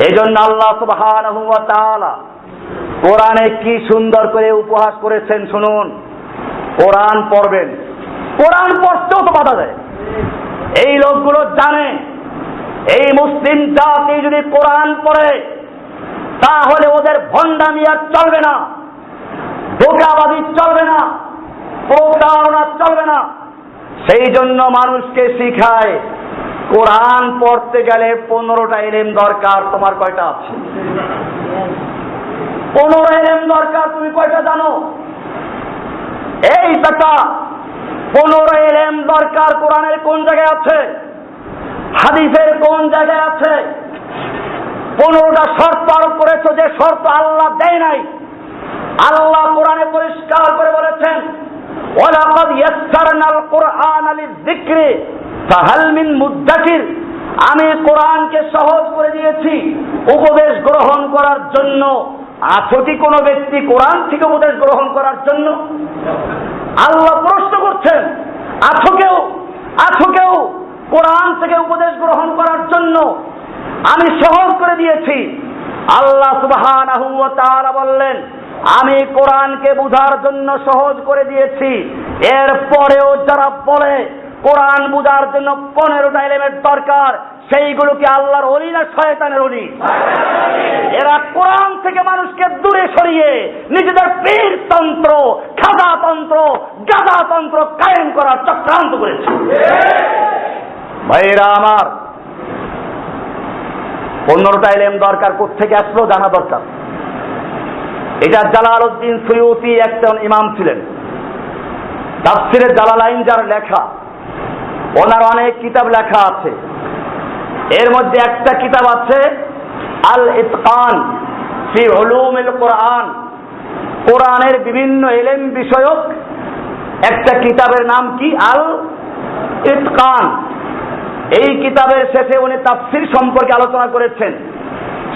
এই জন্য আল্লাহ সুবহানাহু ওয়া তাআলা কোরআনে কি সুন্দর করে উপহাস করেছেন শুনুন। কোরআন পড়বেন, কোরআন পড়তেও তো বাধা দেয়। এই লোকগুলো জানে এই মুসলিম জাতি যদি কোরআন পড়ে তাহলে ওদের ভণ্ডামি আর চলবে না, ধোঁকাবাজি চলবে না, প্রতারণা চলবে না। সেই জন্য মানুষকে শিখায় কোরআন পড়তে গেলে 15টা ইলম দরকার। তোমার কয়টা আছে? 15 ইলম দরকার। তুমি কয়টা জানো? এই টাকা 15 ইলম দরকার। কোরআনের কোন জায়গায় আছে? হাদিসের কোন জায়গায় আছে? 15টা শর্ত আরোপ করেছে, যে শর্ত আল্লাহ দেয় নাই। আল্লাহ কোরআনে পরিষ্কার করে বলেছেন, ওয়ালাকাদ ইয়াসসারনাল কুরআনা লিযিকরি ফাহাল মিন মুদ্দাকির। আমি কোরআনকে সহজ করে দিয়েছি উপদেশ গ্রহণ করার জন্য। আছো কি কোনো ব্যক্তি কোরআন থেকে উপদেশ গ্রহণ করার জন্য? আল্লাহ প্রশ্ন করছেন, আছো কেউ কোরআন থেকে উপদেশ গ্রহণ করার জন্য? আমি সহজ করে দিয়েছি। আল্লাহ সুবহানাহু ওয়া তাআলা বললেন, আমি কোরআনকে বুঝার জন্য সহজ করে দিয়েছি। এরপরেও যারা বলে কোরআন বুঝার জন্য 15টা ইলমের দরকার, সেইগুলোকে আল্লাহর ওলি না শয়তানের ওলি? এরা কোরআন থেকে মানুষকে দূরে সরিয়ে নিজেদের পীরতন্ত্র, খাজাতন্ত্র, গাদাতন্ত্র কায়েম করার চক্রান্ত করেছে। ভাইরা আমার, 15টা ইলম দরকার কোত্থেকে আসলো জানা দরকার। এটা জালালউদ্দিন সুয়ুতি একজন ইমাম ছিলেন, তাফসিরে জালালাইন যার লেখা, ওনার অনেক কিতাব লেখা আছে। এর মধ্যে একটা কিতাব আছে আল ইতকান ফি উলুমিল কোরআন, কোরআনের বিভিন্ন ইলম বিষয়ক একটা কিতাবের নাম কি? আল ইতকান। এই কিতাবের শেষে উনি তাফসীর সম্পর্কে আলোচনা করেছেন।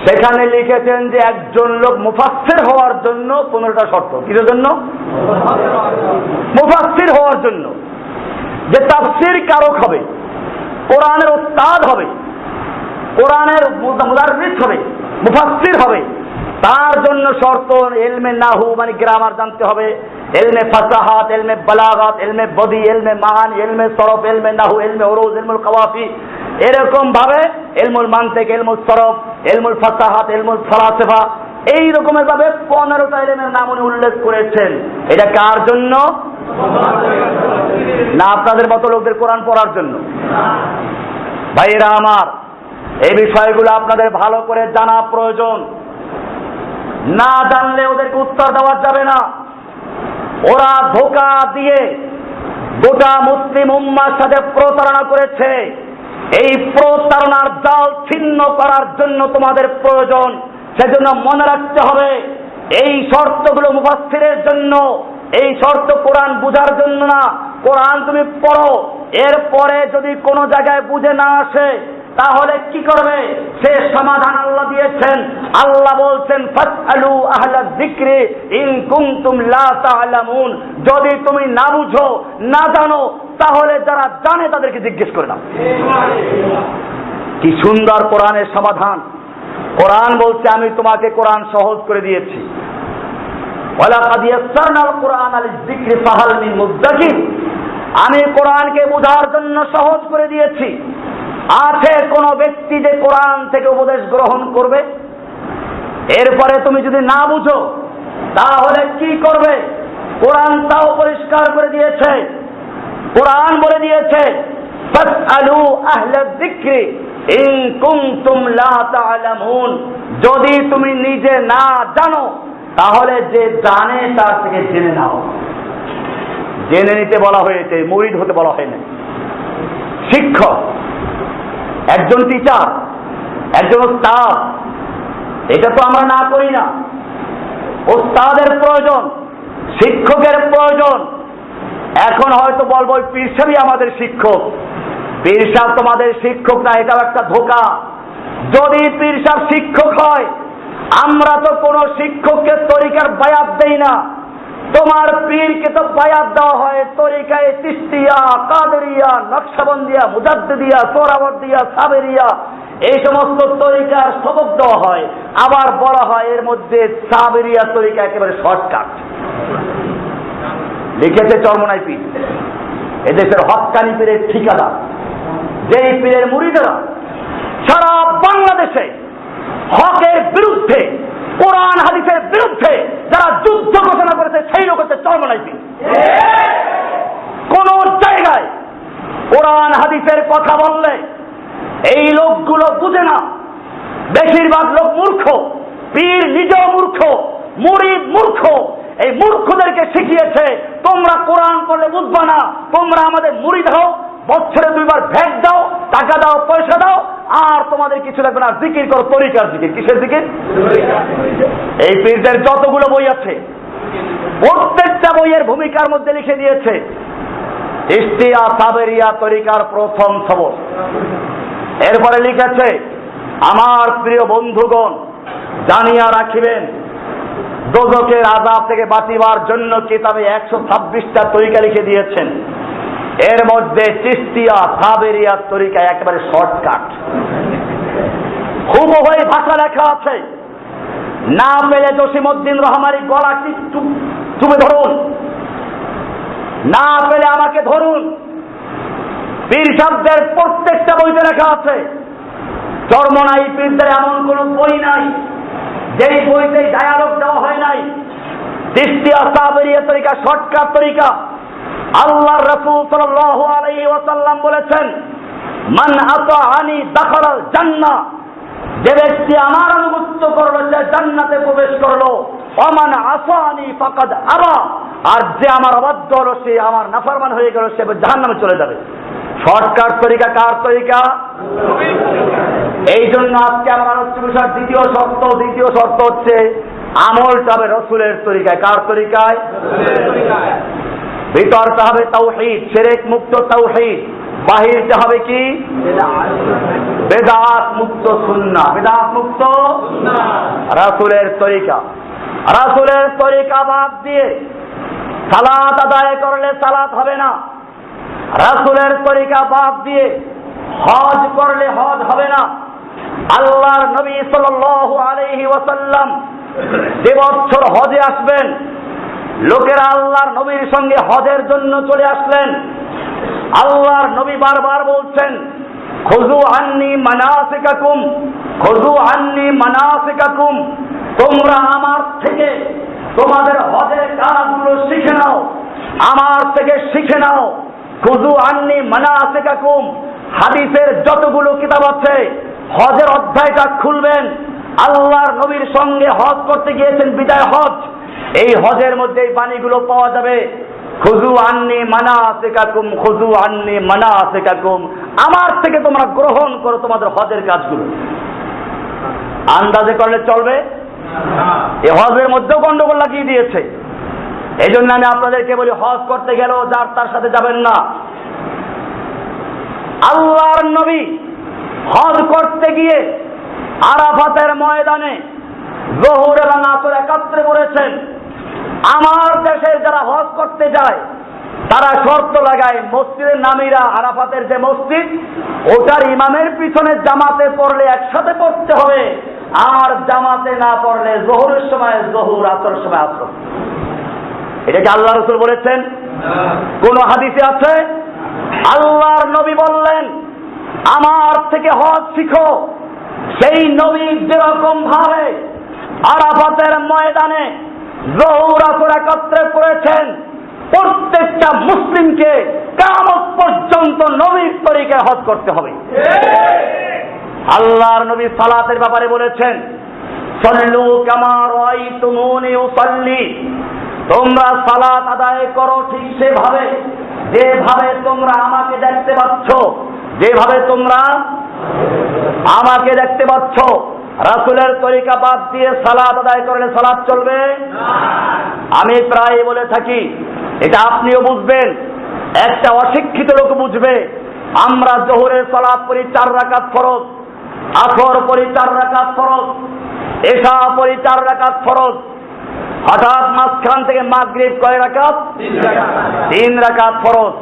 সেখানে লিখেছেন যে একজন লোক মুফাসসির হওয়ার জন্য 15টা শর্ত। কিসের জন্য? মুফাসসির হওয়ার জন্য। যে তাফসীর কারক হবে, কোরআনের উস্তাদ হবে, কোরআনের মুদাররিস হবে, মুফাসসির হবে, তার জন্য শর্ত ইলমে নাহু মানে গ্রামার জানতে হবে, ইলমে ফাসাহাত, ইলমে বালাগাত, ইলমে বদি, ইলমে মাআনি, ইলমে সরফ, ইলমে নাহু, ইলমে উরুজ, ইলমুল কাওয়াফি, এরকম ভাবে ইলমুল মানতিক, ইলমুল সরফ, ইলমুল ফাসাহাত, ইলমুল ফালাসিফা, এই রকমের ভাবে 15টা ইলমের নাম উনি উল্লেখ করেছেন। এটা কার জন্য? না আপনাদের মতো লোকদের কোরআন পড়ার জন্য। ভাইরা আমার, এই বিষয়গুলো আপনাদের ভালো করে জানা প্রয়োজন। না জানলে ওদেরকে উত্তর দেওয়া যাবে না। ওরা ধোঁকা দিয়ে গোটা মুসলিম উম্মার সাথে প্রতারণা করেছে। এই প্রতারণার জাল ছিন্ন করার জন্য তোমাদের প্রয়োজন। সেজন্য মনে রাখতে হবে, এই শর্তগুলো মুফাসসিরের জন্য, এই শর্ত কোরআন বুঝার জন্য না। কোরআন তুমি পড়ো, এরপরে যদি কোনো জায়গায় বুঝে না আসে তাহলে কি করবে? সে সমাধান আল্লাহ দিয়েছেন। আল্লাহ বলছেন ফাসআলু আহলা যিকরি ইন কুনতুম লা তা'লামুন, যদি তুমি না বুঝো না জানো তাহলে যারা জানে তাদেরকে জিজ্ঞেস করে নাও। কি সুন্দর কোরআনের সমাধান! কোরআন বলছে আমি তোমাকে কোরআন সহজ করে দিয়েছি। ওয়ালাকাদ ইয়াসসারনাল কুরআনা লিয-যিকরি ফাহাল মিন মুদ্দাকির, আমি কোরআনকে বোঝার জন্য সহজ করে দিয়েছি। আছে কোন ব্যক্তি যে কোরআন থেকে উপদেশ গ্রহণ করবে? এরপরে তুমি যদি না বুঝো তাহলে কি করবে? কোরআন তাও পরিষ্কার করে দিয়েছে। কোরআন বলে দিয়েছে ফাসআলু আহলা যিকরি ইন কুনতুম লা তা'লামুন, যদি তুমি নিজে না জানো তাহলে যে জানে তার থেকে জেনে নাও। জেনে নিতে বলা হয়েছে, মুরিদ হতে বলা হয় না। শিক্ষক, একজন টিচার, একজন উস্তাদ, এটা তো আমরা না করি না। উস্তাদের প্রয়োজন, শিক্ষকের প্রয়োজন। এখন হয়তো বলবো পীর সাহেবই আমাদের শিক্ষক। পীর সাহেব তোমাদের শিক্ষক না, এটাও একটা ধোঁকা। যদি পীর সাহেব শিক্ষক হয়, আমরা তো কোন শিক্ষককে তরিকার বায়াত দেই না। তোমার পীরকে তো বায়াত দেওয়া হয় তরিকায় চিশতিয়া, কাদেরিয়া, নকশবন্দিয়া, মুজাদ্দিদিয়া, সোহরাওয়ার্দিয়া, সাবেরিয়া, এই সমস্ত তরিকার সবক দেওয়া হয়। আবার বলা হয় এর মধ্যে সাবেরিয়া তরিকা একেবারে শর্টকাট। লিখেছে চরমনাই পীর, এদেশের হক্কানি পীরের ঠিকাদার। যেই পীরের মুরিদেরা সারা বাংলাদেশে হকের বিরুদ্ধে, কোরআন হাদিসের বিরুদ্ধে যারা যুদ্ধ ঘোষণা করেছে সেই লোক হচ্ছে চরমনাই পীর। কোন জায়গায় কোরআন হাদিসের কথা বললে এই লোকগুলো বুঝে না। বেশিরভাগ লোক মূর্খ, পীর নিজেও মূর্খ, মুরিদ মূর্খ। এই মূর্খদেরকে শিখিয়েছে তোমরা কোরআন পড়লে বুঝবা না, তোমরা আমাদের মুরিদ হও, বছরে 2 বার ভ্যাট দাও, টাকা দাও, পয়সা দাও, আর তোমাদের কিছু লাগবে না, জিকির করো, তরিকার জিকির। কিসের জিকির? এই পীরদের যতগুলো বই আছে প্রত্যেকটা বইয়ের ভূমিকার মধ্যে লিখে দিয়েছে ইশতিয়া সাবেরিয়া তরিকার প্রথম সবক। এরপরে লিখেছে আমার প্রিয় বন্ধুগণ জানিয়া রাখিবেন দোজখের আযাব থেকে বাঁচিবার জন্য কিতাবে 126টা তরিকা লিখে দিয়েছেন। এর মধ্যে চিশতিয়া সাবেরিয়া তরিকা একেবারে শর্টকাট, হুবহু ভাষা লেখা আছে। না পেলে জসিমউদ্দিন রহমানি গলা চুপে ধরুন, না পেলে আমাকে ধরুন। পীর সাহেবদের প্রত্যেকটা বইতে লেখা আছে। চরমনাই পীরদের এমন কোন বই নাই যেই বইতে ডায়ালগ দেওয়া হয় নাই। চিশতিয়া সাবেরিয়া তরিকা শর্টকাট তরিকা। আল্লাহর রাসূল সাল্লাল্লাহু আলাইহি ওয়াসাল্লাম বলেছেন মান আতাআনি দাখালাল জান্নাহ, যে ব্যক্তি আমার আনুগত্য করলো সে জান্নাতে প্রবেশ করলো। ওমান আসানি ফাকাদ আবা, আর যে আমার অবাধ্য হলো সে আমার নাফরমান হয়ে গেল, সে জাহান্নামে চলে যাবে। শর্টকাট তরিকা কার তরিকা? এই জন্য আজকে আমার আলোচ্য বিষয়ের দ্বিতীয় শর্ত হচ্ছে আমলটা হবে রাসূলের তরিকায়। কার তরিকায়? ভিতরটা হবে তাওহীদ, শিরক মুক্ত তাওহীদ। বাহিরটা হবে কি? বেদাত মুক্ত সুন্নাহ। বেদাত মুক্ত রাসূলের তরিকা। রাসূলের তরিকা বাদ দিয়ে সালাত আদায় করলে সালাত হবে না। রাসূলের তরিকা বাদ দিয়ে হজ করলে হজ হবে না। আল্লাহর নবী সাল্লাল্লাহু আলাইহি ওয়াসাল্লাম যে বছর হজে আসবেন, লোকেরা আল্লাহর নবীর সঙ্গে হজের জন্য চলে আসলেন। আল্লাহর নবী বারবার বলছেন খুযু আন্নী মানাসিকাকুম, খুযু আন্নী মানাসিকাকুম, তোমরা আমার থেকে তোমাদের হজের কাজগুলো শিখে নাও, আমার থেকে শিখে নাও। খুযু আন্নী মানাসিকাকুম, হাদিসের যতগুলো কিতাব আছে হজের অধ্যায়টা খুলবেন। আল্লাহর নবীর সঙ্গে হজ করতে গিয়েছেন, বিদায় হজ। এই হজের মধ্যে এই বাণীগুলো পাওয়া যাবে। খুযু আন্নী মানাসিকাকুম, খুযু আন্নী মানাসিকাকুম, আমার থেকে তোমরা গ্রহণ করো তোমাদের হজের কাজগুলো। আন্দাজে করলে চলবে? এই হজের মধ্যেও গন্ডগোল লাগিয়ে দিয়েছে। এই জন্য আমি আপনাদেরকে বলি হজ করতে গেলেও যার তার সাথে যাবেন না। আল্লাহর নবী হজ করতে গিয়ে আরাফাতের ময়দানে যোহর এবং আসর একত্রে করেছেন। আমার দেশের যারা হজ করতে যায় তারা শর্ত লাগায় মসজিদের নামিরা আরাফাতের যে মসজিদ ওটার ইমামের পিছনে জামাতে পড়লে একসাথে পড়তে হবে, আর জামাতে না পড়লে যোহরের সময় যোহর, আসরের সময় আসর। এটা কি আল্লাহ রাসূল বলেছেন? কোন হাদিসে আছে? আল্লাহর নবী বললেন আমার থেকে হজ শিখো। সেই নবী যেরকম ভাবে আরাফাতের ময়দানে যোহর আসর একত্রে পড়েছেন, প্রত্যেকটা মুসলিমকে কিয়ামত পর্যন্ত নবীর তরিকায় হজ করতে হবে। আল্লাহর নবী সালাতের ব্যাপারে বলেছেন, সল্লু কামা রাআইতুমুনি উসাল্লি, তোমরা সালাত আদায় করো ঠিক সেভাবে যেভাবে তোমরা আমাকে দেখতে পাচ্ছ, যেভাবে তোমরা আমাকে দেখতে পাচ্ছ। রাসূলের তরিকা বাদ দিয়ে সালাত আদায় করলে সালাত চলবে না। আমি প্রায় বলে থাকি, এটা আপনিও বুঝবেন, একটা অশিক্ষিত লোক বুঝবে। আমরা যোহরের সালাত পড়ি 4 রাকাত ফরজ, আসর পড়ি 4 রাকাত ফরজ, এশা পড়ি 4 রাকাত ফরজ। হঠাৎ মাঝখান থেকে মাগরিব কয় রাকাত? 3 রাকাত ফরজ।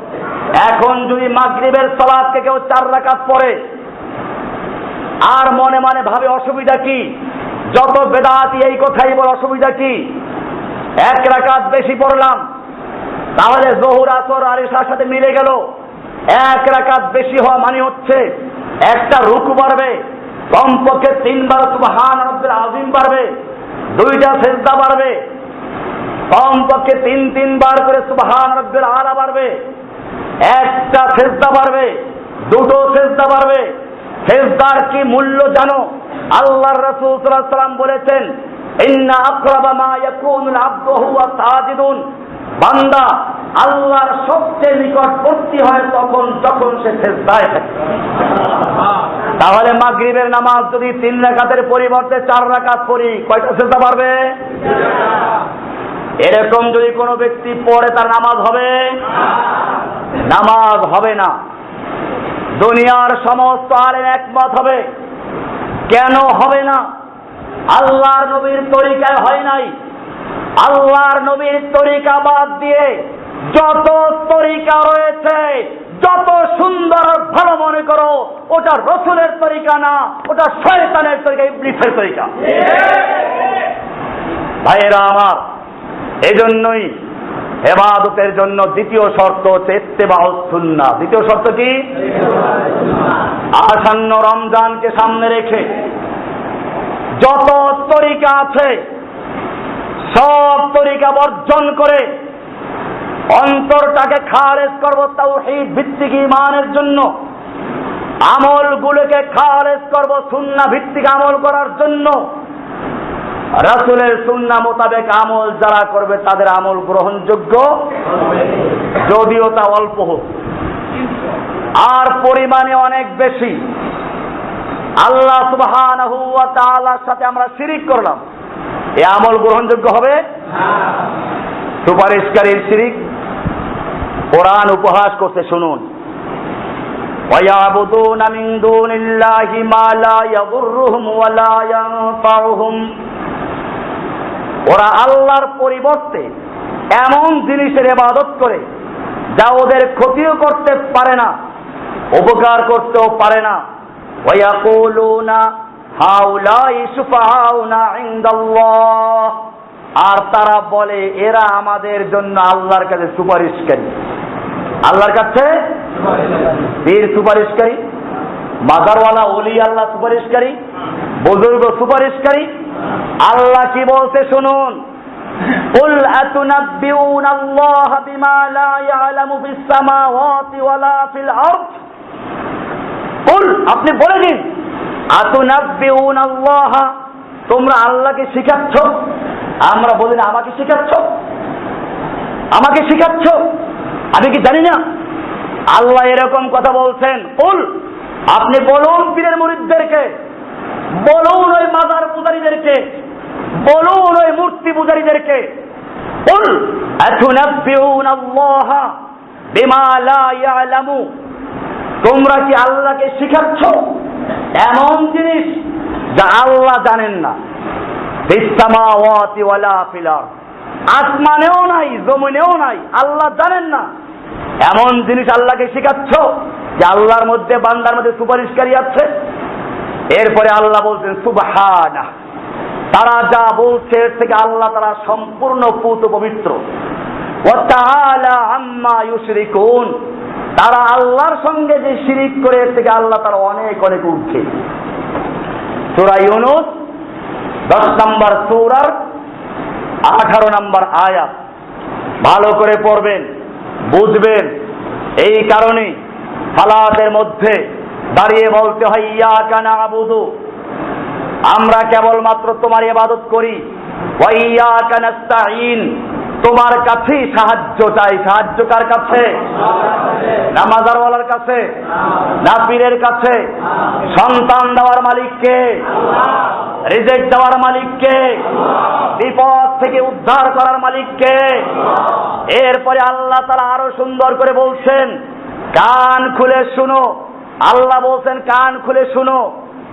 এখন যদি মাগরিবের সালাতকে কেউ 4 রাকাত পড়ে আর মনে মনে ভাবে অসুবিধা কি, যত বেদাতি এই কথাই বলে অসুবিধা কি, 1 রাকাত বেশি পড়লাম তাহলে যোহর আসর আর এশার সাথে মিলে গেল। 1 রাকাত বেশি হওয়া মানে হচ্ছে একটা রুকু বাড়বে, কমপক্ষে 3 বার সুবহান রাব্বিল আযীম বাড়বে, 2টা সিজদা বাড়বে, কমপক্ষে 3 বার করে সুবহান রাব্বিল আলা বাড়বে, 1টা সিজদা বাড়বে, 2টো সিজদা বাড়বে। সিজদার কি মূল্য জানো? আল্লাহর রাসূল সাল্লাল্লাহু আলাইহি ওয়াসাল্লাম বলেছেন, ইন্না আকরাবা মা ইয়াকুনুল আবদু হুয়া সাজিদুন, বান্দা আল্লাহর সবচেয়ে নিকটবর্তী হয় তখন যখন সে সিজদায় থাকে। তাহলে মাগরিবের নামাজ যদি 3 রাকাতের পরিবর্তে 4 রাকাত পড়ি, কয়টা সিজদা পারবে? এরকম যদি কোনো ব্যক্তি পড়ে তার নামাজ হবে? নামাজ হবে না। দুনিয়ার সমস্ত আলেম একমত হবে। কেন হবে না? আল্লাহর নবীর তরিকায় হয় নাই। আল্লাহর নবীর তরিকা বাদ দিয়ে যত তরিকা রয়েছে, যত সুন্দর ভালো মনে করো, ওটা রাসূলের তরিকা না, ওটা শয়তানের তরিকা, ইবলিসের তরিকা। ভাইয়েরা আমার, এজন্যই ইবাদতের জন্য দ্বিতীয় শর্ত হচ্ছে ইত্তিবাউস সুন্নাহ। দ্বিতীয় শর্ত কি? আসন্ন রমজানকে সামনে রেখে যত তরিকা আছে সব তরিকা বর্জন করে অন্তরটাকে খালেস করব তাওহীদ ভিত্তিক ঈমানের জন্য, আমলগুলোকে খালেস করব সুন্নাহ ভিত্তিক আমল করার জন্য। রাসূলের সুন্নাহ মোতাবেক আমল যারা করবে তাদের আমল গ্রহণযোগ্য, যদিও তা অল্প হোক আর পরিমাণে অনেক বেশি। আল্লাহ সুবহানাহু ওয়া তাআলার সাথে আমরা শিরিক করলাম, এই আমল গ্রহণযোগ্য হবে না। সুপারিশকারীর শিরিক কোরআন উপহাস করতে শুনুন, ওয়ায়াবুদুনা মিন দুনিল্লাহি মা লা ইয়াদুররুহুম ওয়া লা ইয়ানফাউহুম। ওরা আল্লাহর পরিবর্তে এমন জিনিসের ইবাদত করে যা ওদের ক্ষতিও করতে পারে না, উপকার করতেও পারে না। ওয়ায়াকুলুনা হাউলাই শুফাউনা ইনদাল্লাহ, আর তারা বলে এরা আমাদের জন্য আল্লাহর কাছে সুপারিশকারী। আল্লাহর কাছে বীর সুপারিশকারী, মাজারওয়ালা ওলি আল্লাহ সুপারিশকারী, বুজুর্গ সুপারিশকারী। আল্লাহ কি বলতে শুনুন, কুল আতুনাব্বিউনা আল্লাহ বিমা লা ইয়ালামু ফিস সামাওয়াতি ওয়ালা ফিল আরদ। কুল, আপনি বলে দিন, আতুনাব্বিউনা আল্লাহ, তোমরা আল্লাহকে শিখাচ্ছ। আমরা বলি না আমাকে শিখাচ্ছ, আমাকে শিখাচ্ছ, আমি কি জানি না? আল্লাহ এরকম কথা বলছেন। কুল, আপনি বলুন পীরের মুরিদদেরকে, বলুন ওই মাজার পূজারীদেরকে, বলুন ওই মূর্তি পূজারীদেরকে, কুল আতুনাব্বিউনা আল্লাহ বিমা লা ইয়ালামু, তোমরা কি আল্লাহকে শিখাচ্ছ এমন জিনিস যা আল্লাহ জানেন না। ফিস সামাওয়াতি ওয়ালা ফিল আরদ, আসমানেও নাই জমিনেও নাই, আল্লাহ জানেন না এমন জিনিস আল্লাহকে শেখাচ্ছ যে আল্লাহর মধ্যে বান্দার মধ্যে সুপারিশকারী আছে। এরপরে আল্লাহ বলছেন সুবহানাহু, তারা যা বলছে এর থেকে আল্লাহ তারা সম্পূর্ণ পুত পবিত্র। ওয়া তাআলা আম্মা ইউশরিকুন, তারা আল্লাহর সঙ্গে যে শিরিক করে এর থেকে আল্লাহ তারা অনেক অনেক ঊর্ধ্বে। সূরা ইউনূস 10 নম্বর সূরার 18 নম্বর আয়াত ভালো করে পড়বেন, বুঝবেন। এই কারণে সালাতের মধ্যে দাঁড়িয়ে বলতে হয় ইয়াকা না'বুদু, আমরা কেবলমাত্র তোমার ইবাদত করি, ওয়া ইয়াকা নাস্তাঈন, তোমার কাছেই সাহায্য চাই। সাহায্য কার কাছে? না মাজারওয়ালার কাছে, না পীরের কাছে। সন্তান দেওয়ার মালিক কে? রিজিক দেওয়ার মালিক কে? বিপদ থেকে উদ্ধার করার মালিক কে? এরপরে আল্লাহ তাআলা আরো সুন্দর করে বলছেন, কান খুলে শুনো। আল্লাহ বলছেন কান খুলে শুনো,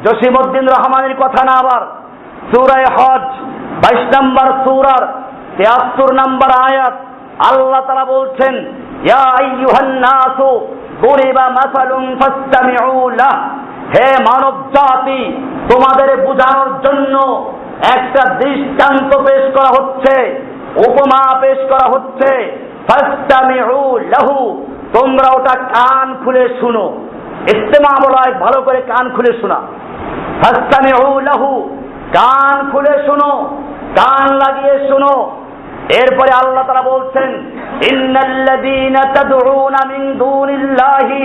জসিমউদ্দিন রহমানের কথা না, আবার সূরা হজ 22 নম্বর সূরার 73 নম্বর আয়াত আল্লাহ তাআলা বলছেন, ইয়া আইয়ুহান নাসু দুরিবা মাসালুন ফাসতামিউ লাহ, হে মানব জাতি, তোমাদের বোঝানোর জন্য একটা দৃষ্টান্ত পেশ করা হচ্ছে, উপমা পেশ করা হচ্ছে। ফাসতামিউ লাহু, তোমরা ওটা কান খুলে শুনো। ইস্তেমা বলা হয় ভালো করে কান খুলে শোনা। ফাসতামিউ লাহু, কান খুলে শুনো, কান লাগিয়ে শুনো। এরপরে আল্লাহ তাআলা বলছেন, ইন্নাল্লাযীনা তাদউনা মিন দুনিল্লাহি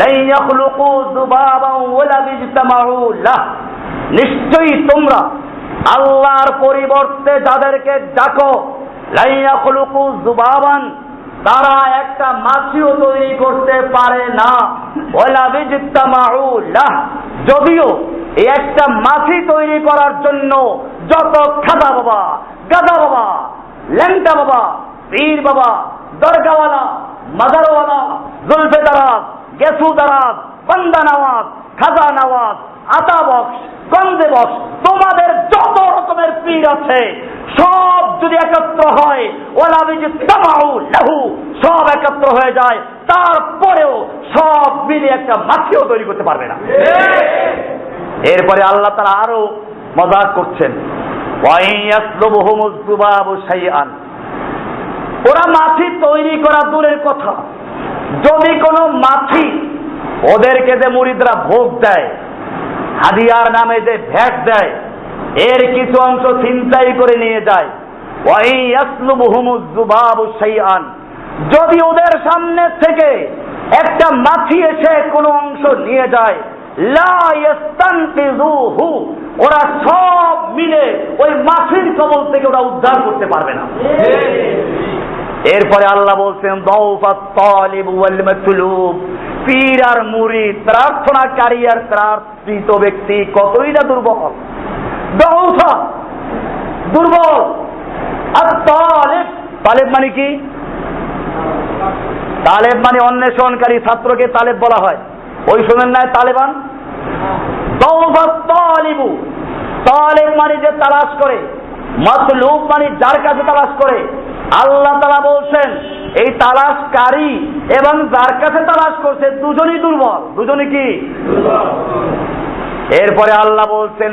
লা ইয়াখলুকু যুবাবান ওয়ালা বিজতামাউ লাহ, নিশ্চয়ই তোমরা আল্লাহর পরিবর্তে যাদেরকে ডাকো, লা ইয়াখলুকু যুবাবান, তারা একটা মাছিও তৈরি করতে পারে না, ওয়ালা বিজতামাউ লাহ, যদিও এই একটা মাছি তৈরি করার জন্য যত খাদা বাবা, গাদা বাবা, ল্যাংটা বাবা, পীর বাবা, দরগাওয়ালা, মাজারওয়ালা, জুলফে দারাজ, গেসু দারাজ, বান্দা নওয়াজ, খাজা নওয়াজ, আতা বক্স, গঞ্জে বক্স, তোমাদের যত রকমের পীর আছে সব যদি একত্র হয়, ওয়ালা বিজতামাউ লাহু, সব একত্র হয়ে যায়, তারপরেও সব মিলে একটা মাছিও তৈরি করতে পারবে না। এরপরে আল্লাহ তাআলা আরো মজাক করছেন, ওয়াইয়াসলুবহুমুজ যুবাবু শাইআন, ওরা মাছি তৈরি করা দূরের কথা, যদি কোনো মাছি ওদেরকে যে মুরিদরা ভোগ দেয়, হাদিয়ার নামে যে ভ্যাট দেয়, এর কিছু অংশ ছিনতাই করে নিয়ে যায়, ওয়াইয়াসলুবহুমুজ যুবাবু শাইআন, যদি ওদের সামনে থেকে একটা মাছি এসে কোনো অংশ নিয়ে যায়, লা ইস্তানকিযুহু, ওরা সব মিলে ওই মাছির কবল থেকে ওরা উদ্ধার করতে পারবে না। এরপরে আল্লাহ বলছেন, দাউফাত তালিব ওয়াল মাতলুব, পীর আর মুরিদ, প্রার্থনাকারী আর প্রার্থিত ব্যক্তি কতই না দুর্বল। দাউফা দুর্বল, আর তালিব, তালেব মানে কি? তালেব মানে অন্বেষণকারী, ছাত্রকে তালেব বলা হয়। ওই শোনেন না তালেবান? দাউফাত তালিবু, তালেব মানে যে তালাশ করে, মাতলুব মানে যার কাছে তালাশ করে। আল্লাহ তাআলা বলছেন এই তালাশকারী এবং যার কাছে তালাশ করছে দুজনই দুর্বল। দুজনই কি? এরপরে আল্লাহ বলছেন,